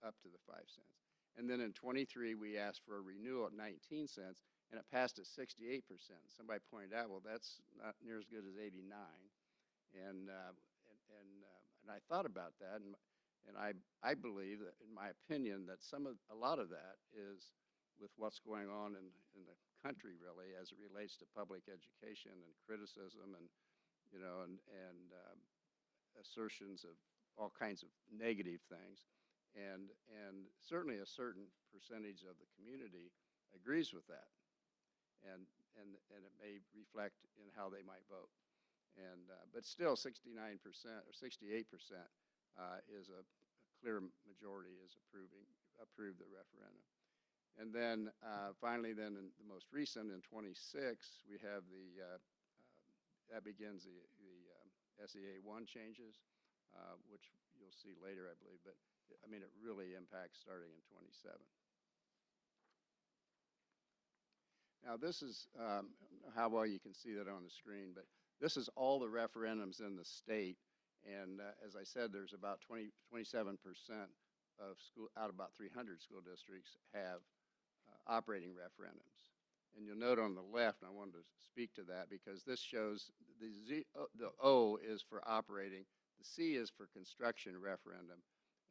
up to the 5 cents. And then in 23 we asked for a renewal at 19 cents, and it passed at 68%. Somebody pointed out, well, that's not near as good as 89, and I thought about that, and I believe that, in my opinion, that a lot of that is with what's going on in the country, really, as it relates to public education and criticism and assertions of all kinds of negative things, and certainly a certain percentage of the community agrees with that, and it may reflect in how they might vote, but still 69% or 68% is a clear majority is approved the referendum. And then finally, then in the most recent, in 26, we have that begins the SEA 1 changes, which you'll see later, I believe. But I mean, it really impacts starting in 27. Now, this is how well you can see that on the screen, but this is all the referendums in the state. And as I said, there's about 27% of out of about 300 school districts have operating referendums. And you'll note on the left, and I wanted to speak to that because this shows the O is for operating, the C is for construction referendum,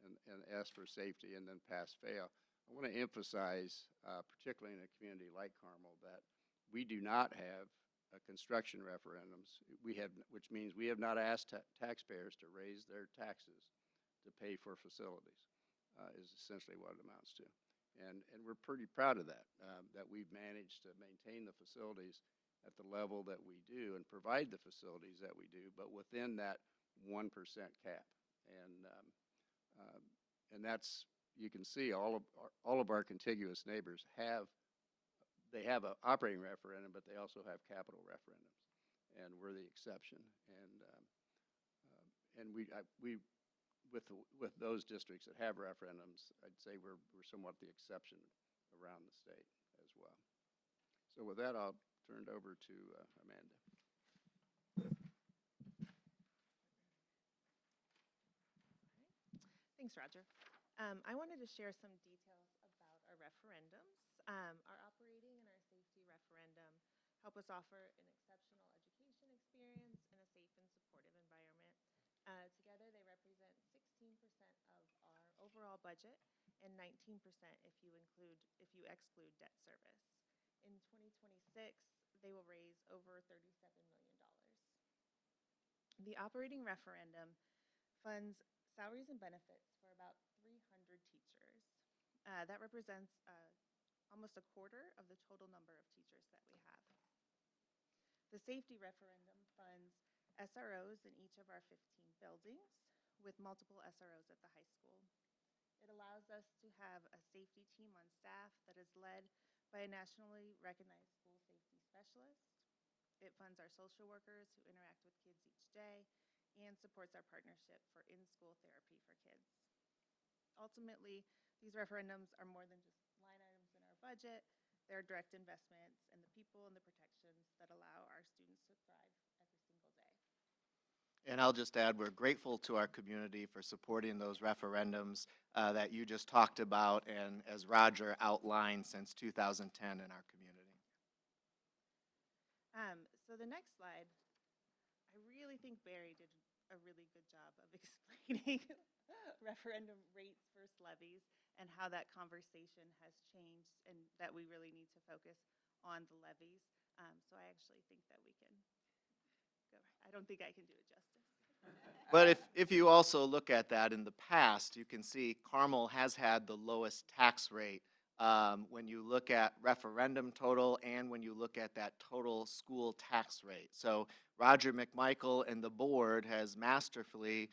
and S for safety, and then pass fail. I want to emphasize, particularly in a community like Carmel, that we do not have construction referendums. Which means we have not asked taxpayers to raise their taxes to pay for facilities, is essentially what it amounts to. And we're pretty proud of that, that we've managed to maintain the facilities at the level that we do and provide the facilities that we do, but within that 1% cap. And that's, you can see all of our contiguous neighbors have an operating referendum, but they also have capital referendums, and we're the exception. And with those districts that have referendums, I'd say we're somewhat the exception around the state as well. So with that, I'll turn it over to Amanda. Thanks, Roger. I wanted to share some details about our referendums. Our operating and our safety referendum help us offer an exceptional education experience in a safe and supportive environment. Together, they represent 16% of our overall budget and 19% if you exclude debt service. In 2026, they will raise over $37 million. The operating referendum funds salaries and benefits for about 300 teachers. That represents almost a quarter of the total number of teachers that we have. The safety referendum funds SROs in each of our 15 buildings with multiple SROs at the high school. It allows us to have a safety team on staff that is led by a nationally recognized school safety specialist. It funds our social workers who interact with kids each day and supports our partnership for in-school therapy for kids. Ultimately, these referendums are more than just line items in our budget. They're direct investments in the people and the protections that allow our students to thrive every single day. And I'll just add, we're grateful to our community for supporting those referendums that you just talked about, and as Roger outlined, since 2010 in our community. So the next slide, I really think Barry did a really good job of explaining referendum rates versus levies and how that conversation has changed, and that we really need to focus on the levies. So I actually think that we can go. I don't think I can do it justice. But if you also look at that in the past, you can see Carmel has had the lowest tax rate when you look at referendum total and when you look at that total school tax rate. So Roger McMichael and the board has masterfully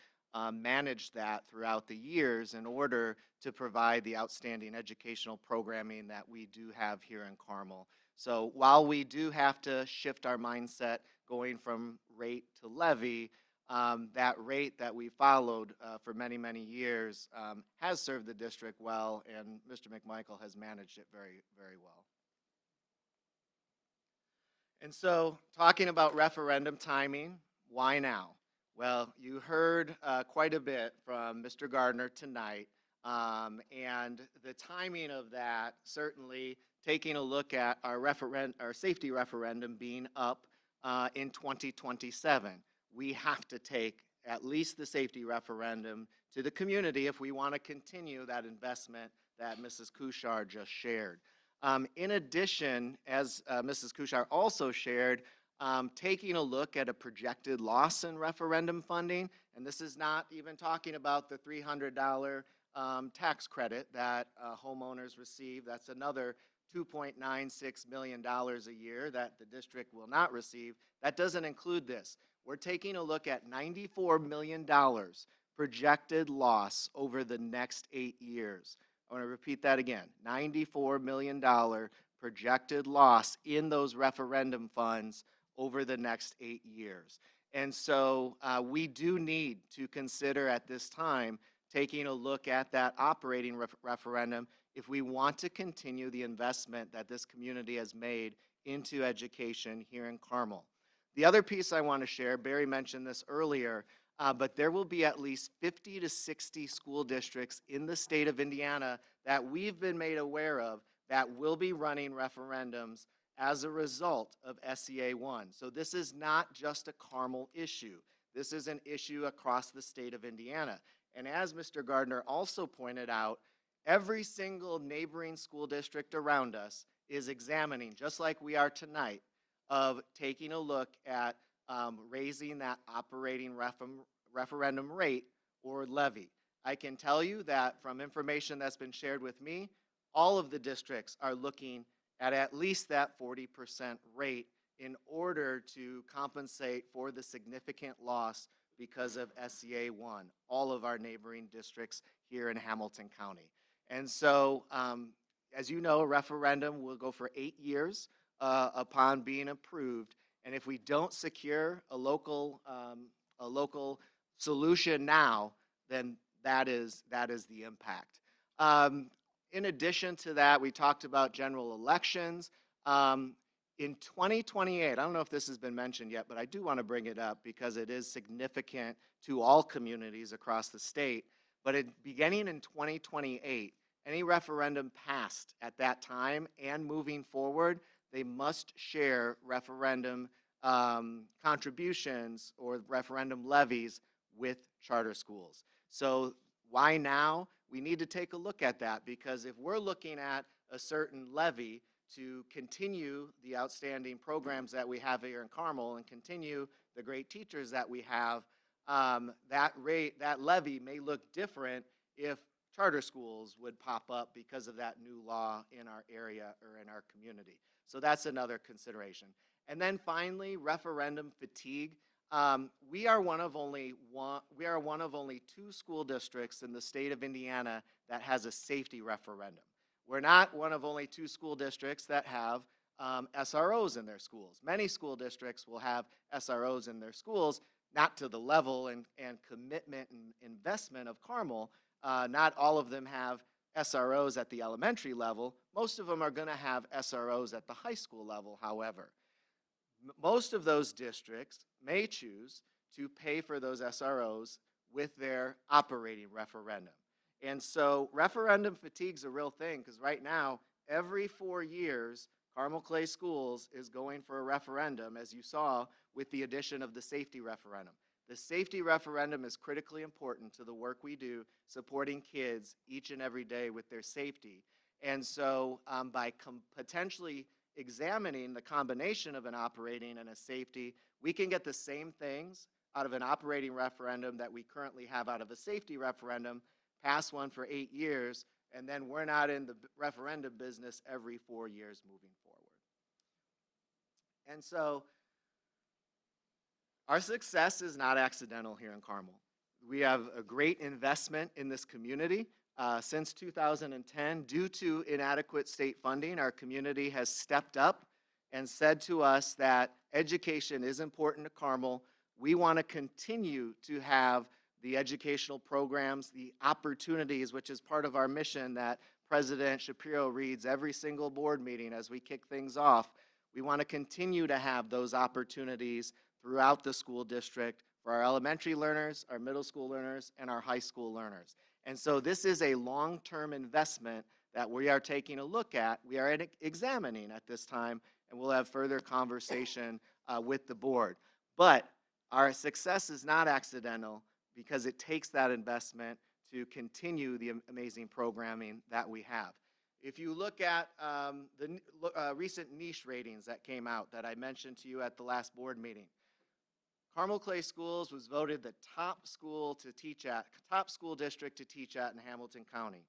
managed that throughout the years in order to provide the outstanding educational programming that we do have here in Carmel. So while we do have to shift our mindset going from rate to levy, that rate that we followed for many, many years has served the district well, and Mr. McMichael has managed it very, very well. And so, talking about referendum timing, why now? Well, you heard quite a bit from Mr. Gardner tonight, and the timing of that, certainly taking a look at our safety referendum being up in 2027. We have to take at least the safety referendum to the community if we want to continue that investment that Mrs. Kuchar just shared. In addition, as Mrs. Kuchar also shared, taking a look at a projected loss in referendum funding, and this is not even talking about the $300 tax credit that homeowners receive. That's another $2.96 million a year that the district will not receive. That doesn't include this. We're taking a look at $94 million projected loss over the next 8 years. I want to repeat that again. $94 million projected loss in those referendum funds over the next 8 years. And so we do need to consider at this time taking a look at that operating referendum if we want to continue the investment that this community has made into education here in Carmel. The other piece I want to share, Barry mentioned this earlier, but there will be at least 50 to 60 school districts in the state of Indiana that we've been made aware of that will be running referendums as a result of SEA 1. So this is not just a Carmel issue. This is an issue across the state of Indiana. And as Mr. Gardner also pointed out, every single neighboring school district around us is examining, just like we are tonight, of taking a look at raising that operating referendum rate or levy. I can tell you that from information that's been shared with me, all of the districts are looking at least that 40% rate in order to compensate for the significant loss because of SEA 1, all of our neighboring districts here in Hamilton County. And so, as you know, a referendum will go for 8 years upon being approved. And if we don't secure a local solution now, then that is the impact. In addition to that, we talked about general elections. In 2028, I don't know if this has been mentioned yet, but I do want to bring it up because it is significant to all communities across the state. But beginning in 2028, any referendum passed at that time and moving forward, they must share referendum contributions or referendum levies with charter schools. So why now? We need to take a look at that, because if we're looking at a certain levy to continue the outstanding programs that we have here in Carmel and continue the great teachers that we have, that levy may look different if charter schools would pop up because of that new law in our area or in our community. So that's another consideration. And then finally, referendum fatigue. We are one of only 2 school districts in the state of Indiana that has a safety referendum. We're not one of only 2 school districts that have SROs in their schools. Many school districts will have SROs in their schools, not to the level and commitment and investment of Carmel. Not all of them have SROs at the elementary level. Most of them are going to have SROs at the high school level, however. Most of those districts may choose to pay for those SROs with their operating referendum. And so referendum fatigue is a real thing, because right now, every 4 years, Carmel Clay Schools is going for a referendum, as you saw with the addition of the safety referendum. The safety referendum is critically important to the work we do supporting kids each and every day with their safety. And so by potentially examining the combination of an operating and a safety, we can get the same things out of an operating referendum that we currently have out of a safety referendum, pass one for 8 years, And then we're not in the referendum business every 4 years moving forward. And so our success is not accidental here in Carmel. We have a great investment in this community. Since 2010, due to inadequate state funding, our community has stepped up and said to us that education is important to Carmel. We want to continue to have the educational programs, the opportunities, which is part of our mission that President Shapiro reads every single board meeting as we kick things off. We want to continue to have those opportunities throughout the school district for our elementary learners, our middle school learners, and our high school learners. And so this is a long-term investment that we are taking a look at, we are examining at this time, and we'll have further conversation with the board. But our success is not accidental because it takes that investment to continue the amazing programming that we have. If you look at the recent niche ratings that came out that I mentioned to you at the last board meeting, Carmel Clay Schools was voted the top school to teach at, top school district to teach at in Hamilton County.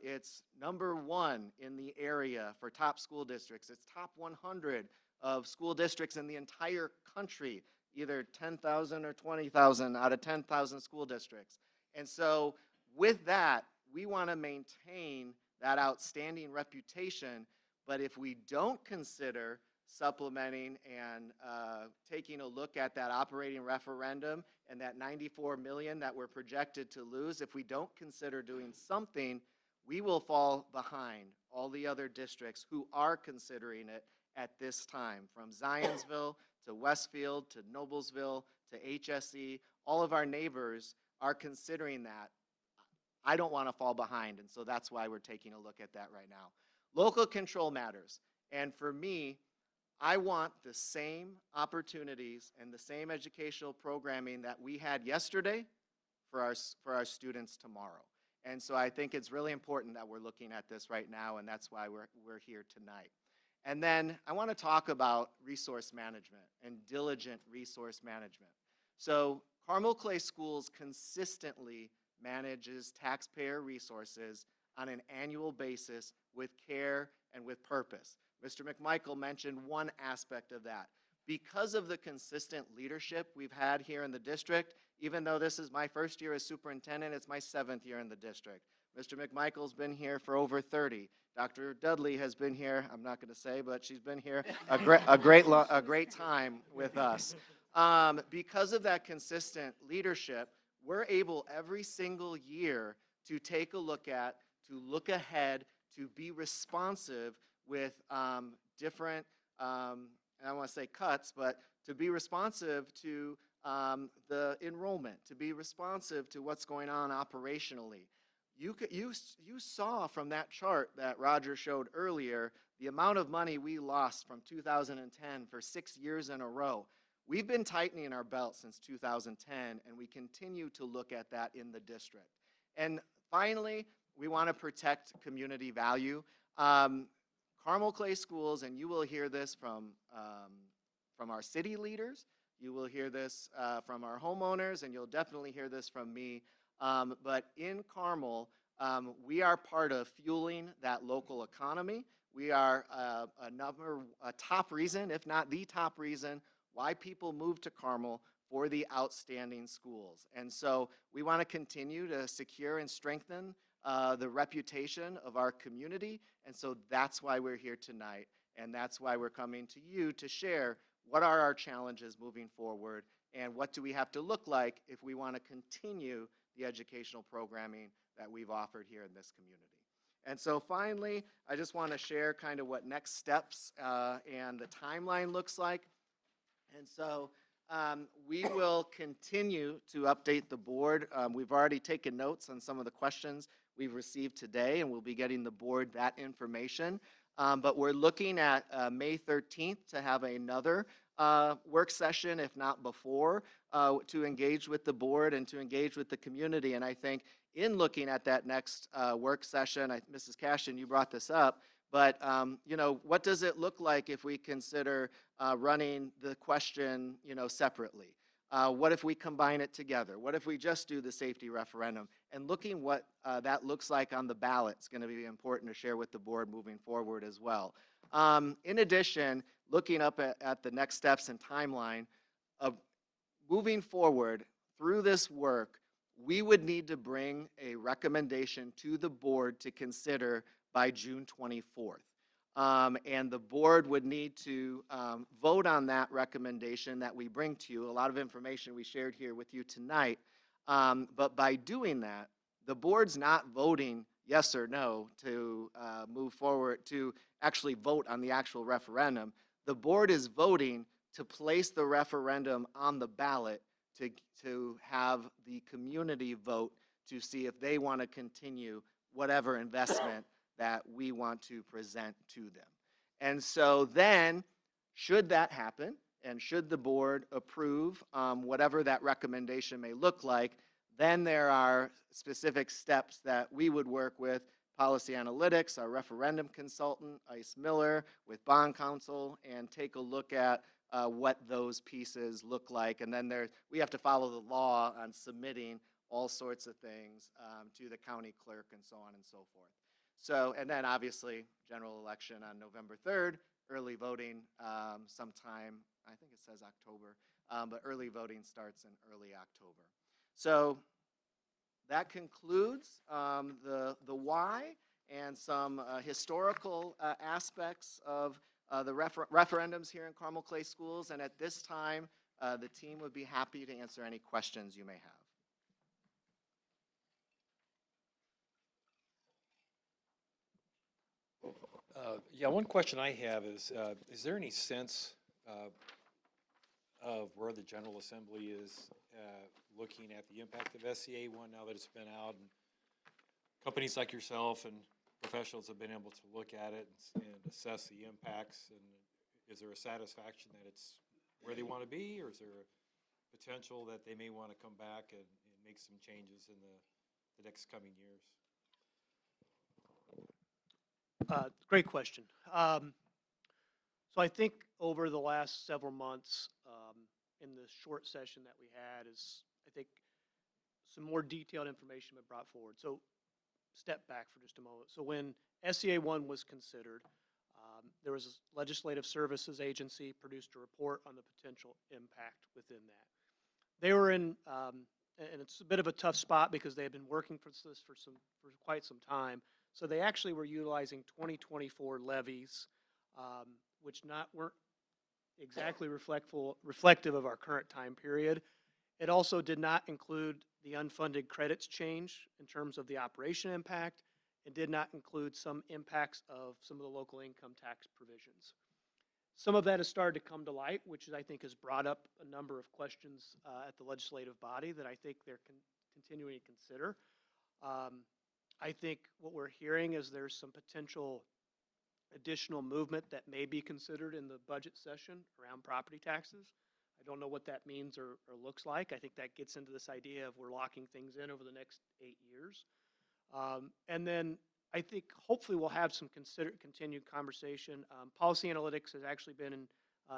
It's #1 in the area for top school districts. It's top 100 of school districts in the entire country, either 10,000 or 20,000 out of 10,000 school districts. And so with that, we want to maintain that outstanding reputation. But if we don't consider supplementing and taking a look at that operating referendum and that $94 million that we're projected to lose, if we don't consider doing something, we will fall behind all the other districts who are considering it at this time, from Zionsville to Westfield to Noblesville to HSE. All of our neighbors are considering that. I don't want to fall behind, and so that's why we're taking a look at that right now. Local control matters, and for me, I want the same opportunities and the same educational programming that we had yesterday for our students tomorrow. And so I think it's really important that we're looking at this right now, and that's why we're here tonight. And then I want to talk about resource management and diligent resource management. So Carmel Clay Schools consistently manages taxpayer resources on an annual basis with care and with purpose. Mr. McMichael mentioned one aspect of that. Because of the consistent leadership we've had here in the district, even though this is my first year as superintendent, it's my 7th year in the district. Mr. McMichael's been here for over 30. Dr. Dudley has been here, I'm not going to say, but she's been here a great time with us. Because of that consistent leadership, we're able every single year to take a look at, to look ahead, to be responsive with different, I don't want to say cuts, but to be responsive to the enrollment, to be responsive to what's going on operationally. You saw from that chart that Roger showed earlier the amount of money we lost from 2010 for 6 years in a row. We've been tightening our belt since 2010, and we continue to look at that in the district. And finally, we want to protect community value. Carmel Clay Schools, and you will hear this from our city leaders, you will hear this from our homeowners, and you'll definitely hear this from me. But in Carmel, we are part of fueling that local economy. We are a top reason, if not the top reason, why people move to Carmel for the outstanding schools. And so we want to continue to secure and strengthen the reputation of our community. And so that's why we're here tonight. And that's why we're coming to you to share what are our challenges moving forward and what do we have to look like if we want to continue the educational programming that we've offered here in this community. And so finally, I just want to share kind of what next steps and the timeline looks like. And so we will continue to update the board. We've already taken notes on some of the questions we've received today, and we'll be getting the board that information. But we're looking at May 13th to have another work session, if not before, to engage with the board and to engage with the community. And I think in looking at that next work session, Mrs. Cashin, you brought this up, but you know, what does it look like if we consider running the question, you know, separately? What if we combine it together? What if we just do the safety referendum? And looking what that looks like on the ballot is going to be important to share with the board moving forward as well. In addition, looking up at the next steps and timeline of moving forward through this work, we would need to bring a recommendation to the board to consider by June 24th. And the board would need to vote on that recommendation that we bring to you. A lot of information we shared here with you tonight. But by doing that, the board's not voting yes or no to move forward, to actually vote on the actual referendum. The board is voting to place the referendum on the ballot to have the community vote to see if they want to continue whatever investment that we want to present to them. And so then, should that happen, and should the board approve whatever that recommendation may look like, then there are specific steps that we would work with Policy Analytics, our referendum consultant, Ice Miller, with Bond Counsel, and take a look at what those pieces look like. And then we have to follow the law on submitting all sorts of things to the county clerk and so on and so forth. So, and then obviously, general election on November 3rd, early voting sometime, I think it says October, but early voting starts in early October. So that concludes the why and some historical aspects of the referendums here in Carmel Clay Schools. And at this time, the team would be happy to answer any questions you may have. Yeah, one question I have is there any sense of where the General Assembly is looking at the impact of SCA 1 now that it's been out, and companies like yourself and professionals have been able to look at it and assess the impacts, and is there a satisfaction that it's where they want to be, or is there a potential that they may want to come back and make some changes in the next coming years? Great question. So I think over the last several months, in the short session that we had, I think some more detailed information been brought forward. So step back for just a moment. So when SCA 1 was considered, there was a Legislative Services Agency produced a report on the potential impact within that. They were in, and it's a bit of a tough spot because they had been working for this for quite some time. So they actually were utilizing 2024 levies, which weren't exactly reflective of our current time period. It also did not include the unfunded credits change in terms of the operation impact, and did not include some impacts of some of the local income tax provisions. Some of that has started to come to light, which I think has brought up a number of questions at the legislative body that I think they're continuing to consider. I think what we're hearing is there's some potential additional movement that may be considered in the budget session around property taxes. I don't know what that means or looks like. I think that gets into this idea of we're locking things in over the next 8 years. And then I think hopefully we'll have some continued conversation. Policy Analytics has actually been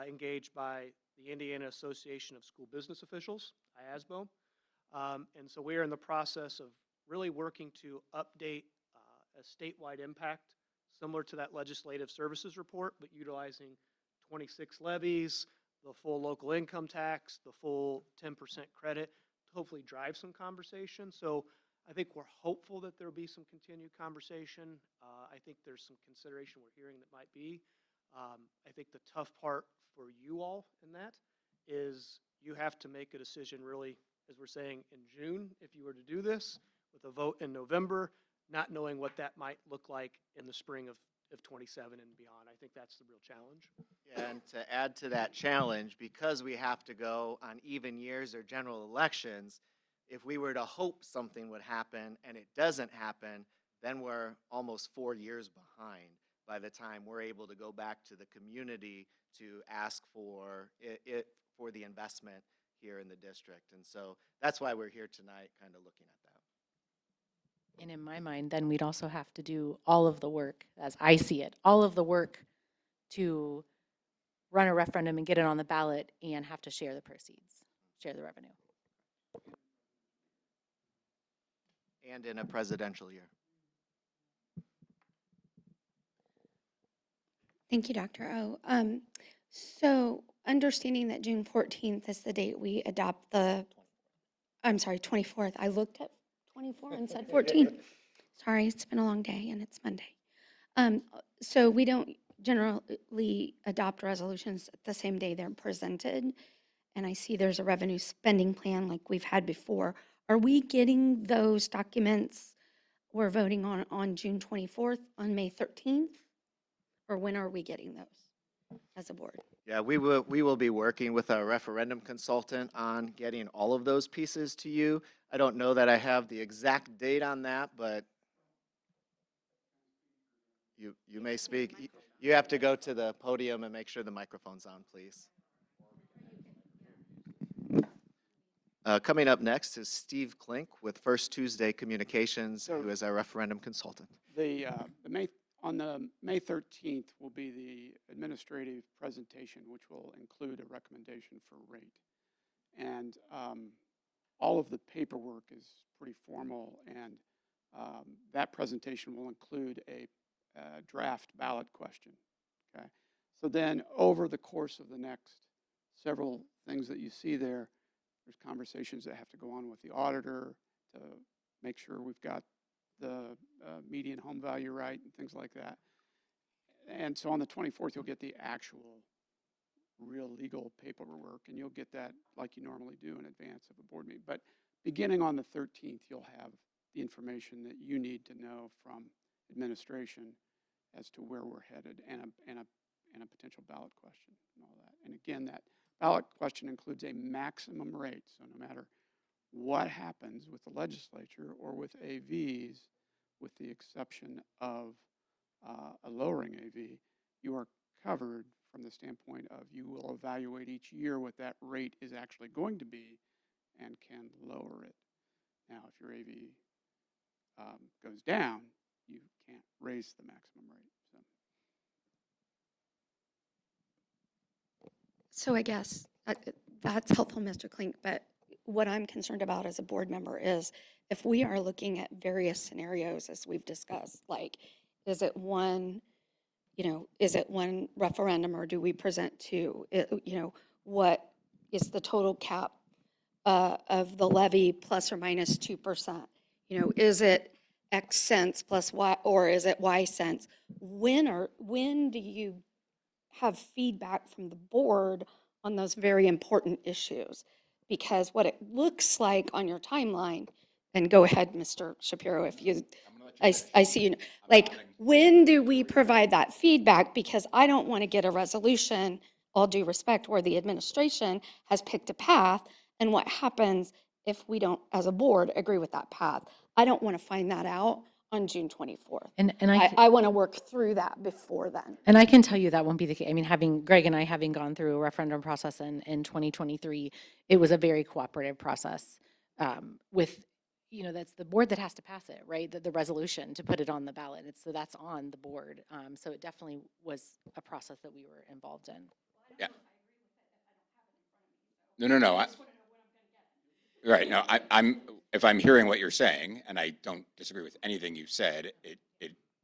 engaged by the Indiana Association of School Business Officials, IASBO. And so we are in the process of really working to update a statewide impact similar to that legislative services report, but utilizing 26 levies, the full local income tax, the full 10% credit to hopefully drive some conversation. So I think we're hopeful that there'll be some continued conversation. I think there's some consideration we're hearing that might be. I think the tough part for you all in that is you have to make a decision really, as we're saying, in June, if you were to do this, with a vote in November, not knowing what that might look like in the spring of 27 and beyond. I think that's the real challenge. Yeah, and to add to that challenge, because we have to go on even years or general elections, if we were to hope something would happen and it doesn't happen, then we're almost 4 years behind by the time we're able to go back to the community to ask for it for the investment here in the district. And so that's why we're here tonight, kind of looking at that. And in my mind, then we'd also have to do all of the work, as I see it, all of the work to run a referendum and get it on the ballot and have to share the proceeds. share the revenue. And in a presidential year. Thank you, Dr. O. So understanding that June 14th is the date we adopt I'm sorry, 24th. I looked at 24 and said 14th. Sorry, it's been a long day and it's Monday. So we don't generally adopt resolutions the same day they're presented. And I see there's a revenue spending plan like we've had before. Are we getting those documents we're voting on June 24th, on May 13th? Or when are we getting those as a board? Yeah, we will be working with our referendum consultant on getting all of those pieces to you. I don't know that I have the exact date on that, but you may speak. You have to go to the podium and make sure the microphone's on, please. Coming up next is Steve Klink with First Tuesday Communications, who is our referendum consultant. On the May 13th will be the administrative presentation, which will include a recommendation for rate. And all of the paperwork is pretty formal, and that presentation will include a draft ballot question. Okay. So then over the course of the next several things that you see there's conversations that have to go on with the auditor to make sure we've got the median home value right and things like that. And so on the 24th, you'll get the actual real legal paperwork, and you'll get that like you normally do in advance of a board meeting. But beginning on the 13th, you'll have the information that you need to know from administration as to where we're headed, and a potential ballot question and all that. And again, that ballot question includes a maximum rate. So no matter what happens with the legislature or with AVs, with the exception of a lowering AV, you are covered from the standpoint of you will evaluate each year what that rate is actually going to be and can lower it. Now, if your AV goes down, you can't raise the maximum rate. So I guess that's helpful, Mr. Klink, but what I'm concerned about as a board member is if we are looking at various scenarios as we've discussed, like, is it one referendum or do we present two? What is the total cap of the levy plus or minus 2%? Is it X cents plus Y, or is it Y cents? When do you have feedback from the board on those very important issues? Because what it looks like on your timeline, and go ahead, Mr. Shapiro, if you, I see you, like, when do we provide that feedback? Because I don't want to get a resolution, all due respect, where the administration has picked a path, and what happens if we don't, as a board, agree with that path? I don't want to find that out on June 24th. And I want to work through that before then. And I can tell you that won't be the case. I mean, Greg and I having gone through a referendum process in 2023, it was a very cooperative process with, that's the board that has to pass it, right? The resolution to put it on the ballot. So that's on the board. So it definitely was a process that we were involved in. Yeah. No. Right. No, if I'm hearing what you're saying, and I don't disagree with anything you said,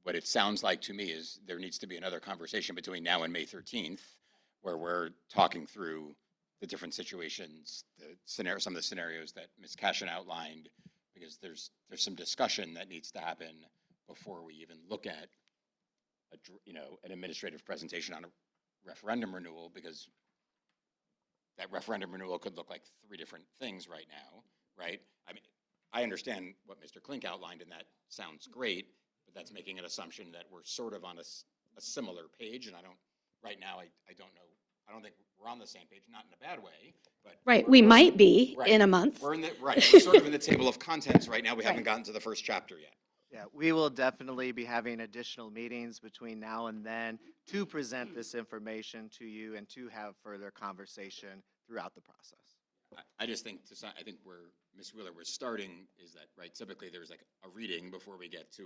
what it sounds like to me is there needs to be another conversation between now and May 13th, where we're talking through the different situations, some of the scenarios that Ms. Cashin outlined, because there's some discussion that needs to happen before we even look at an administrative presentation on a referendum renewal, because that referendum renewal could look like three different things right now, right? I mean, I understand what Mr. Klink outlined, and that sounds great, but that's making an assumption that we're sort of on a similar page, and right now, I don't know, I don't think we're on the same page, not in a bad way, but. Right, we might be in a month. We're sort of in the table of contents right now. We haven't gotten to the first chapter yet. Yeah, we will definitely be having additional meetings between now and then to present this information to you and to have further conversation throughout the process. I just think, I think where Ms. Wheeler was starting is that, right, typically there's like a reading before we get to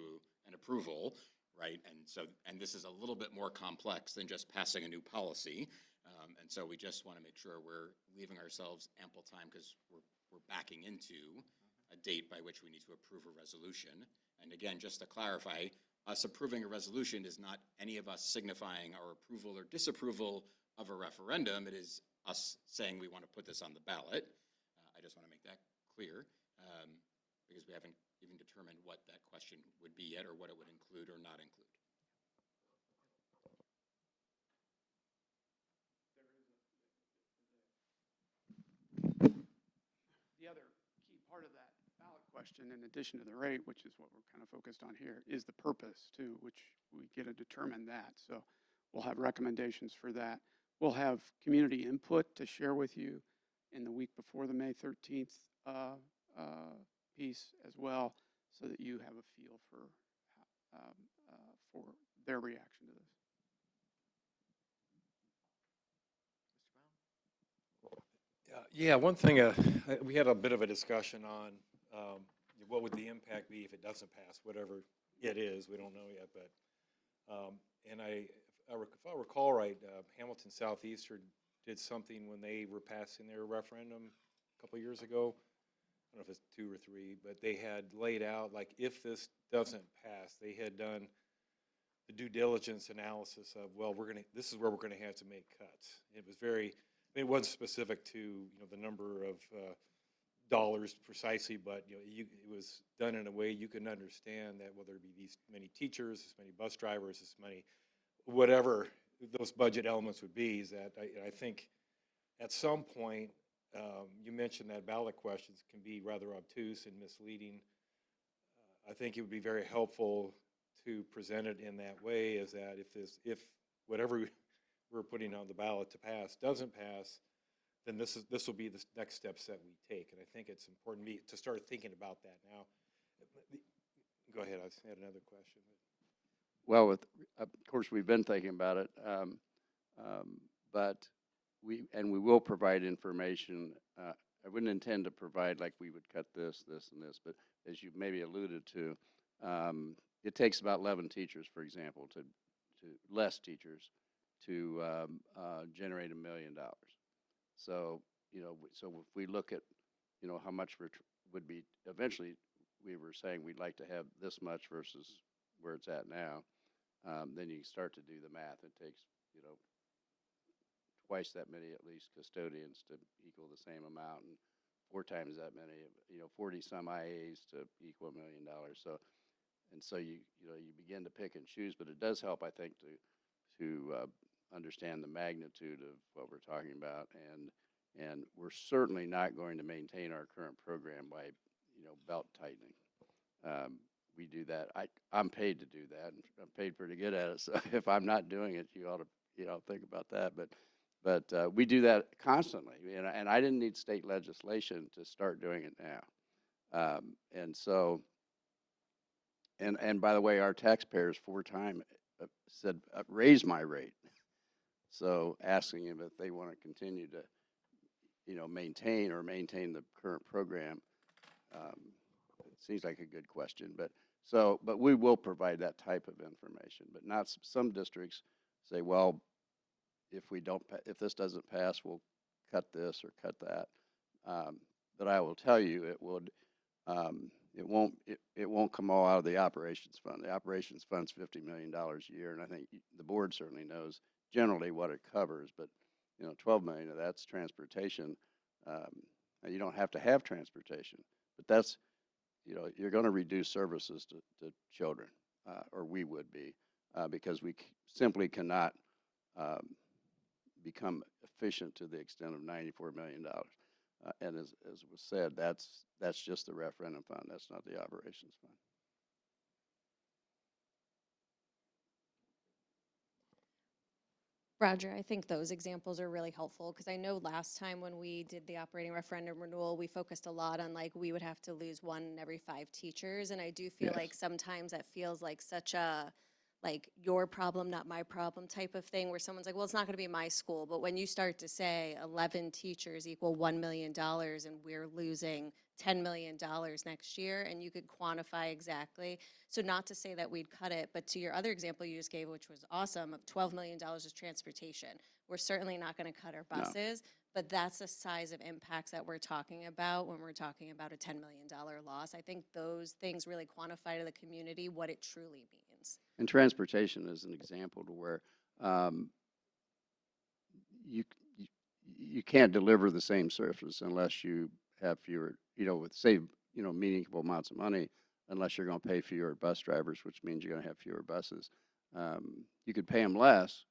an approval, right? And this is a little bit more complex than just passing a new policy. And so we just want to make sure we're leaving ourselves ample time because we're backing into a date by which we need to approve a resolution. And again, just to clarify, us approving a resolution is not any of us signifying our approval or disapproval of a referendum. It is us saying we want to put this on the ballot. I just want to make that clear because we haven't even determined what that question would be yet or what it would include or not include. The other key part of that ballot question, in addition to the rate, which is what we're kind of focused on here, is the purpose too, which we get to determine that. So we'll have recommendations for that. We'll have community input to share with you in the week before the May 13th piece as well, so that you have a feel for their reaction to this. Yeah, one thing, we had a bit of a discussion on what would the impact be if it doesn't pass, whatever it is, we don't know yet, but, and if I recall right, Hamilton Southeastern did something when they were passing their referendum a couple of years ago. I don't know if it's 2 or 3, but they had laid out, like, if this doesn't pass, they had done the due diligence analysis of, well, this is where we're gonna have to make cuts. It was it wasn't specific to, the number of dollars precisely, but, it was done in a way you can understand that whether it be these many teachers, this many bus drivers, this many, whatever those budget elements would be, is that I think at some point, you mentioned that ballot questions can be rather obtuse and misleading. I think it would be very helpful to present it in that way, is that if whatever we're putting on the ballot to pass doesn't pass, then this will be the next steps that we take. And I think it's important to start thinking about that now. Go ahead, I had another question. Well, of course, we've been thinking about it, but we will provide information. I wouldn't intend to provide like we would cut this, this, and this, but as you maybe alluded to, it takes about 11 teachers, for example, to less teachers to generate $1 million. So, so if we look at, how much would be eventually, we were saying we'd like to have this much versus where it's at now, then you start to do the math. It takes, twice that many at least custodians to equal the same amount, and 4 times that many, 40 some IAs to equal $1 million. So, and so you begin to pick and choose, but it does help, I think, to understand the magnitude of what we're talking about, and we're certainly not going to maintain our current program by, belt tightening. We do that. I'm paid to do that, and I'm paid pretty good at it. So if I'm not doing it, you ought to, think about that. But we do that constantly, and I didn't need state legislation to start doing it now. And so, and by the way, our taxpayers 4 times said raise my rate. So asking them if they want to continue to, maintain the current program, it seems like a good question. But we will provide that type of information. But not some districts say, well, if this doesn't pass, we'll cut this or cut that. But I will tell you, it won't come all out of the operations fund. The operations fund's $50 million a year, and I think the board certainly knows generally what it covers. But $12 million of that's transportation. You don't have to have transportation, but that's you're going to reduce services to children, or we would be, because we simply cannot become efficient to the extent of $94 million. And as was said, that's just the referendum fund. That's not the operations fund. Roger, I think those examples are really helpful because I know last time when we did the operating referendum renewal, we focused a lot on like we would have to lose 1 in every 5 teachers. And I do feel like sometimes that feels like such a like your problem, not my problem type of thing where someone's like, well, it's not going to be my school. But when you start to say 11 teachers equal $1 million and we're losing $10 million next year, and you could quantify exactly. So not to say that we'd cut it, but to your other example you just gave, which was awesome, of $12 million is transportation. We're certainly not going to cut our No. buses, but that's the size of impacts that we're talking about when we're talking about a $10 million loss. I think those things really quantify to the community what it truly means. And transportation is an example to where um, you, you you can't deliver the same service unless you have fewer, with save, meaningful amounts of money, unless you're going to pay fewer bus drivers, which means you're going to have fewer buses. You could pay them less,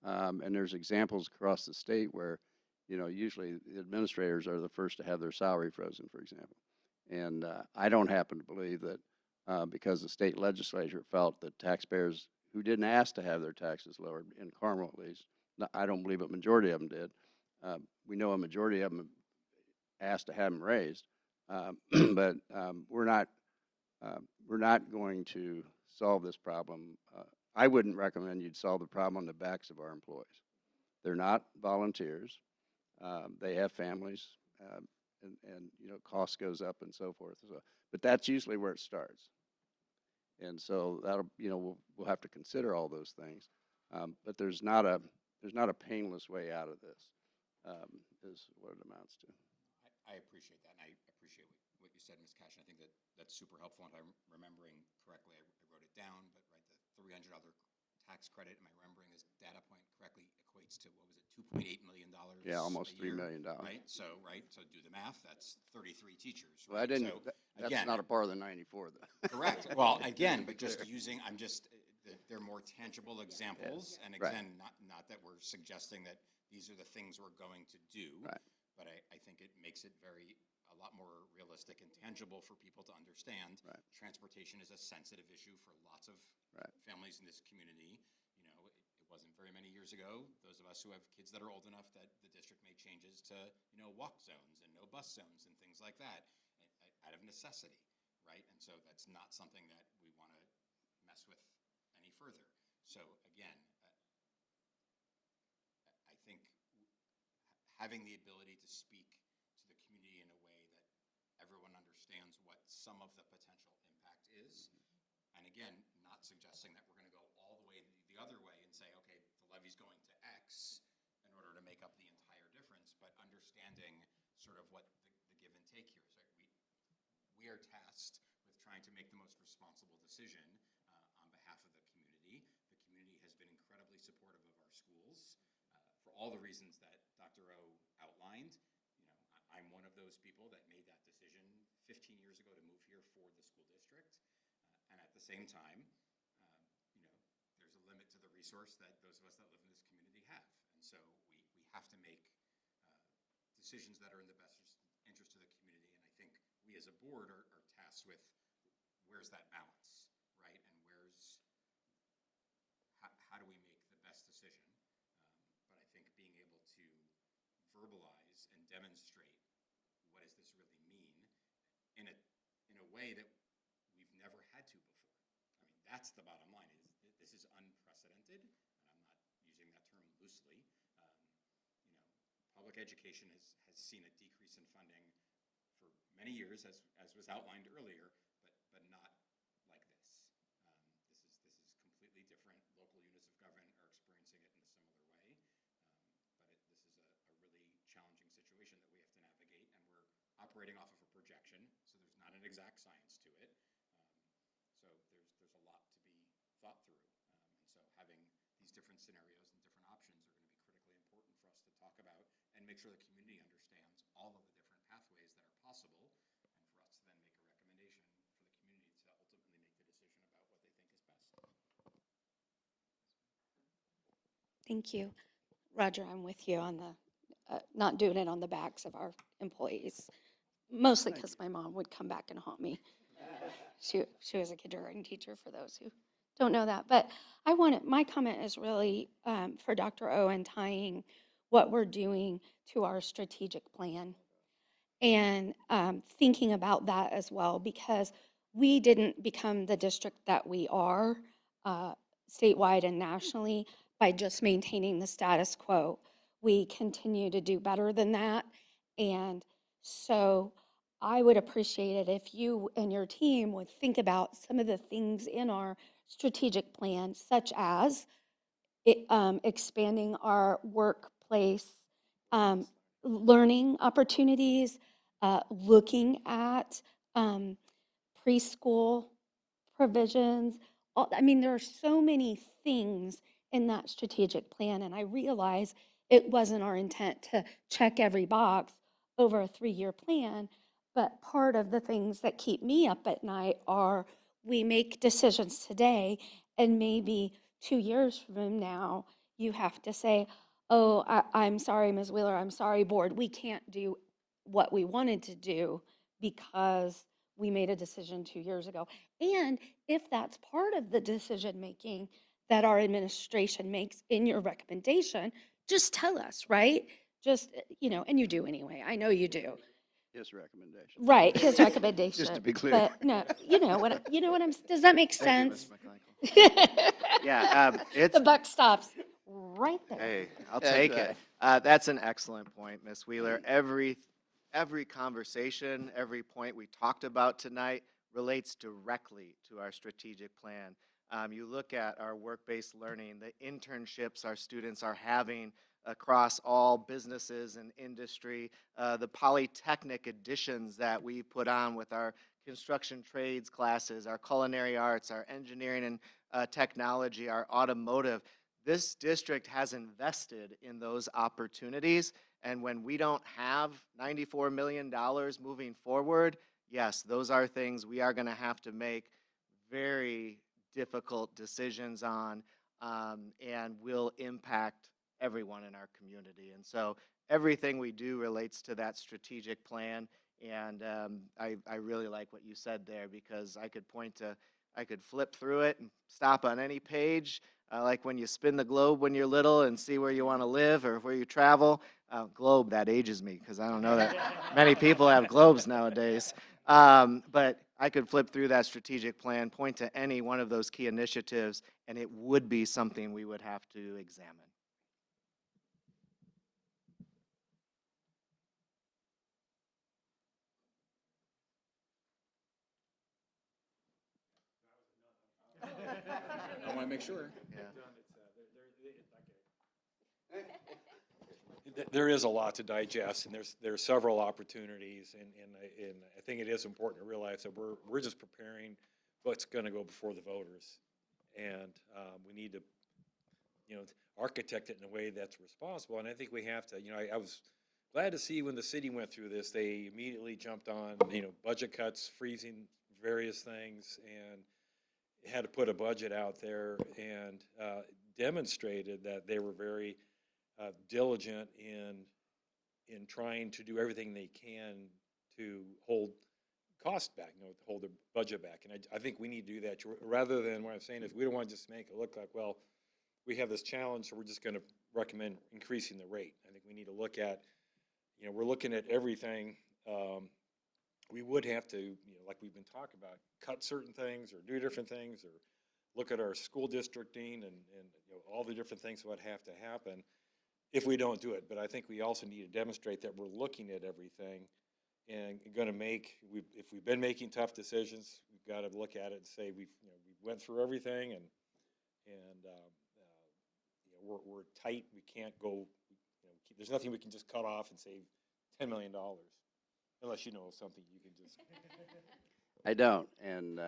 and there's examples across the state where, usually the administrators are the first to have their salary frozen, for example. And I don't happen to believe that because the state legislature felt that taxpayers who didn't ask to have their taxes lowered, in Carmel at least, I don't believe a majority of them did. We know a majority of them asked to have them raised, but we're not going to solve this problem. I wouldn't recommend you'd solve the problem on the backs of our employees. They're not volunteers. They have families, and cost goes up and so forth. So, but that's usually where it starts. And so that'll, we'll have to consider all those things. But there's not a painless way out of this, is what it amounts to. I appreciate that, and I appreciate what you said, Ms. Cash. I think that's super helpful. If I'm remembering correctly, I wrote it down, but the $300 tax credit, am I remembering this data point correctly, equates to, what was it, $2.8 million? Yeah, almost $3 million. Right, so do the math, that's 33 teachers. Well, I didn't, So, that's again, not a part of the 94, though. correct. Well, again, but just using, they're more tangible examples. And Right. again, not that we're suggesting that these are the things we're going to do. Right. But I think it makes it a lot more realistic and tangible for people to understand. Right. Transportation is a sensitive issue for lots of Right. families in this community. It wasn't very many years ago, those of us who have kids that are old enough, that the district made changes to, walk zones and no bus zones and things like that out of necessity, right? And so that's not something that we want to mess with any further. So again, I think having the ability to speak to the community in a way that everyone understands what some of the potential impact is. And again, not suggesting that we're going to go all the way the other way and say, okay, the levy's going to X in order to make up the entire difference, but understanding sort of what the give and take here is. Right? We are tasked with trying to make the most responsible decision on behalf of the community. The community has been incredibly supportive of our schools for all the reasons that Dr. O outlined. I'm one of those people that made that decision 15 years ago to move here for the school district. And at the same time, there's a limit to the resource that those of us that live in this community have. And so we have to make decisions that are in the best interest of the community. And I think we as a board are tasked with where's that balance, right? And how do we make the best decision? But I think being able to verbalize and demonstrate what does this really mean in a way that we've never had to before. I mean, that's the bottom line. This is unprecedented, and I'm not using that term loosely. Public education has seen a decrease in funding for many years, as was outlined earlier, but not like this. This is completely different. Local units of government are experiencing it in a similar way, but this is a really challenging situation that we have to navigate, and we're operating off of a projection, so there's not an exact science to it. So there's a lot to be thought through, and so having these different scenarios and different options are going to be critically important for us to talk about and make sure the community understands all of the different pathways that are possible, and for us to then make a recommendation for the community to ultimately make the decision about what they think is best. Thank you. Roger, I'm with you on the not doing it on the backs of our employees, mostly because my mom would come back and haunt me. She was a kindergarten teacher, for those who don't know that. But my comment is really for Dr. Owen, tying what we're doing to our strategic plan and thinking about that as well, because we didn't become the district that we are statewide and nationally by just maintaining the status quo. We continue to do better than that. And so I would appreciate it if you and your team would think about some of the things in our strategic plan, such as expanding our workplace learning opportunities, looking at preschool provisions. I mean, there are so many things in that strategic plan, and I realize it wasn't our intent to check every box over a 3-year plan, but part of the things that keep me up at night are we make decisions today, and maybe 2 years from now, you have to say, oh, I'm sorry, Ms. Wheeler, I'm sorry, board, we can't do what we wanted to do because we made a decision 2 years ago. And if that's part of the decision-making that our administration makes in your recommendation, just tell us, right? Just, and you do anyway, I know you do. His recommendation. Right, his recommendation. Just to be clear. But no, what I'm, does that make Thank you, sense? Ms. McMichael. Yeah, it's, The buck stops right there. hey, I'll That's take right. it. That's an excellent point, Ms. Wheeler. Every conversation, every point we talked about tonight relates directly to our strategic plan. You look at our work-based learning, the internships our students are having across all businesses and industry, the polytechnic additions that we put on with our construction trades classes, our culinary arts, our engineering and technology, our automotive. This district has invested in those opportunities, and when we don't have $94 million moving forward, yes, those are things we are going to have to make very difficult decisions on, and will impact everyone in our community. And so everything we do relates to that strategic plan. And I really like what you said there, because I could flip through it and stop on any page, like when you spin the globe when you're little and see where you want to live or where you travel. Globe, that ages me, because I don't know that many people have globes nowadays. But I could flip through that strategic plan, point to any one of those key initiatives, and it would be something we would have to examine. I want to make sure. Yeah. There is a lot to digest, and there's several opportunities, and I think it is important to realize that we're just preparing what's going to go before the voters, and we need to, architect it in a way that's responsible. And I think we have to. I was glad to see when the city went through this, they immediately jumped on, budget cuts, freezing various things, and had to put a budget out there, and demonstrated that they were very diligent in trying to do everything they can to hold costs back, hold the budget back. And I think we need to do that rather than what I'm saying is we don't want to just make it look like, well, we have this challenge, so we're just going to recommend increasing the rate. I think we need to look at, we're looking at everything. We would have to, like we've been talking about, cut certain things or do different things or look at our school districting and all the different things that would have to happen if we don't do it. But I think we also need to demonstrate that we're looking at everything and going to if we've been making tough decisions, we've got to look at it and say we went through everything and we're tight. We can't go, there's nothing we can just cut off and save $10 million unless you know of something you can just. I don't, and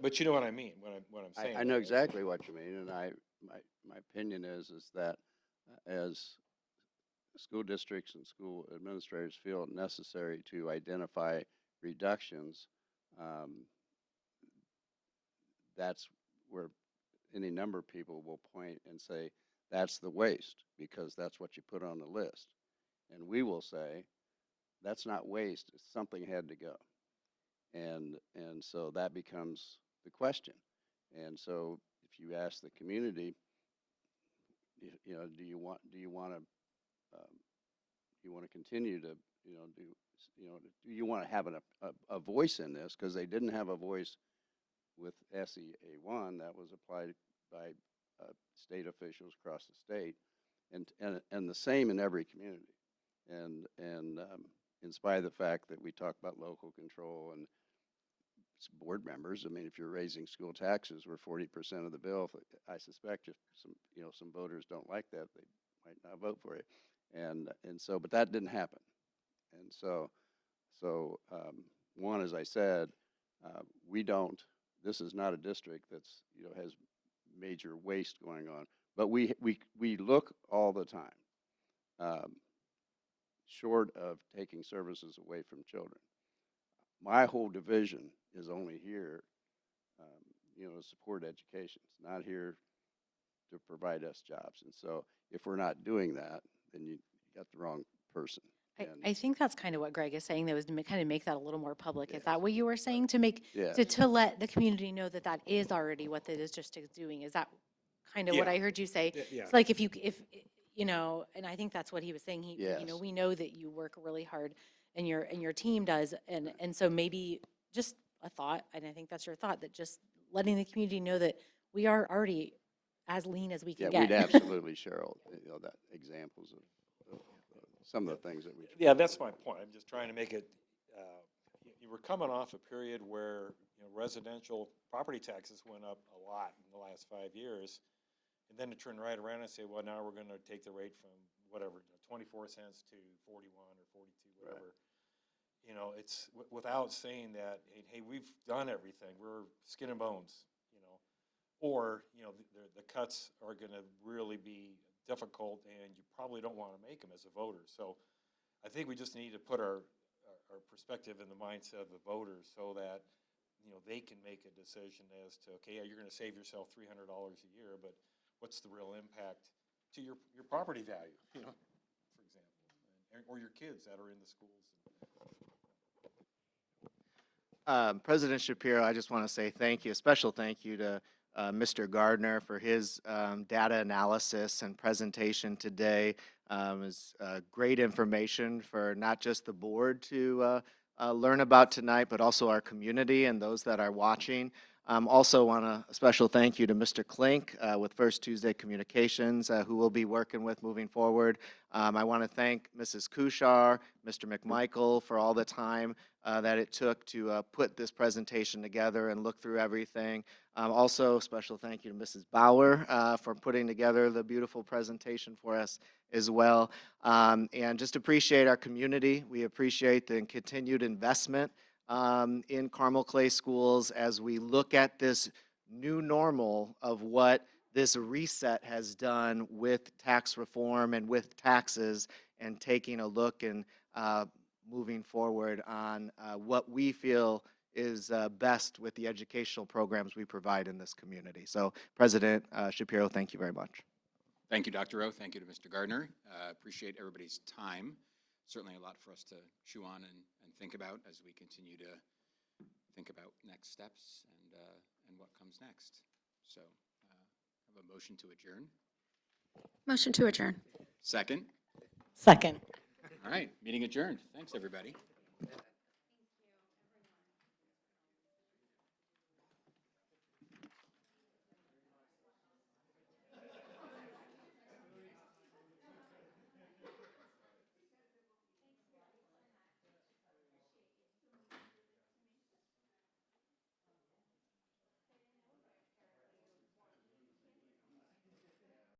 But you know what I mean, what I'm saying. I know exactly what you mean, and my opinion is that as school districts and school administrators feel it necessary to identify reductions, that's where any number of people will point and say, that's the waste, because that's what you put on the list. And we will say, that's not waste, something had to go. And so that becomes the question. And so if you ask the community, do you want to continue to, do you want to have a voice in this? Because they didn't have a voice with SEA1 that was applied by state officials across the state, and the same in every community. And in spite of the fact that we talk about local control and board members. I mean, if you're raising school taxes, we're 40% of the bill. I suspect if some voters don't like that, they might not vote for you. And so, but that didn't happen. And so, one, as I said, this is not a district that's, has major waste going on, but we look all the time, short of taking services away from children. My whole division is only here, to support education. It's not here to provide us jobs. And so if we're not doing that, then you got the wrong person. I think that's kind of what Greg is saying, though, is to kind of make that a little more public. Is Yes. that what you were saying? To make, Yes. to let the community know that that is already what the district is doing? Is that kind of what Yeah. I heard you say? Yeah. It's like and I think that's what he was saying. Yes. We know that you work really hard and your team does. And so maybe just a thought, and I think that's your thought, that just letting the community know that we are already as lean as we can Yeah, get. we'd absolutely, Cheryl, that examples of some of the things that we. Yeah, that's my point. I'm just trying to make it, you were coming off a period where, residential property taxes went up a lot in the last 5 years. And then to turn right around and say, well, now we're going to take the rate from whatever, 24 cents to 41 or 42, whatever. Right. It's without saying that, hey, we've done everything. We're skin and bones, or, the cuts are going to really be difficult and you probably don't want to make them as a voter. So I think we just need to put our perspective in the mindset of the voters so that, they can make a decision as to, okay, yeah, you're going to save yourself $300 a year, but what's the real impact to your property value, for example, or your kids that are in the schools. President Shapiro, I just want to say thank you, a special thank you to Mr. Gardner for his data analysis and presentation today. It was great information for not just the board to learn about tonight, but also our community and those that are watching. Also want a special thank you to Mr. Klink with First Tuesday Communications, who we'll be working with moving forward. I want to thank Mrs. Kushar, Mr. McMichael for all the time that it took to put this presentation together and look through everything. Also, special thank you to Mrs. Bauer for putting together the beautiful presentation for us as well. And just appreciate our community. We appreciate the continued investment in Carmel Clay Schools as we look at this new normal of what this reset has done with tax reform and with taxes, and taking a look and moving forward on what we feel is best with the educational programs we provide in this community. So, President Shapiro, thank you very much. Thank you, Dr. O. Thank you to Mr. Gardner. Appreciate everybody's time. Certainly a lot for us to chew on and think about as we continue to think about next steps and what comes next. So have a motion to adjourn. Motion to adjourn. Second. Second. All right, meeting adjourned. Thanks, everybody.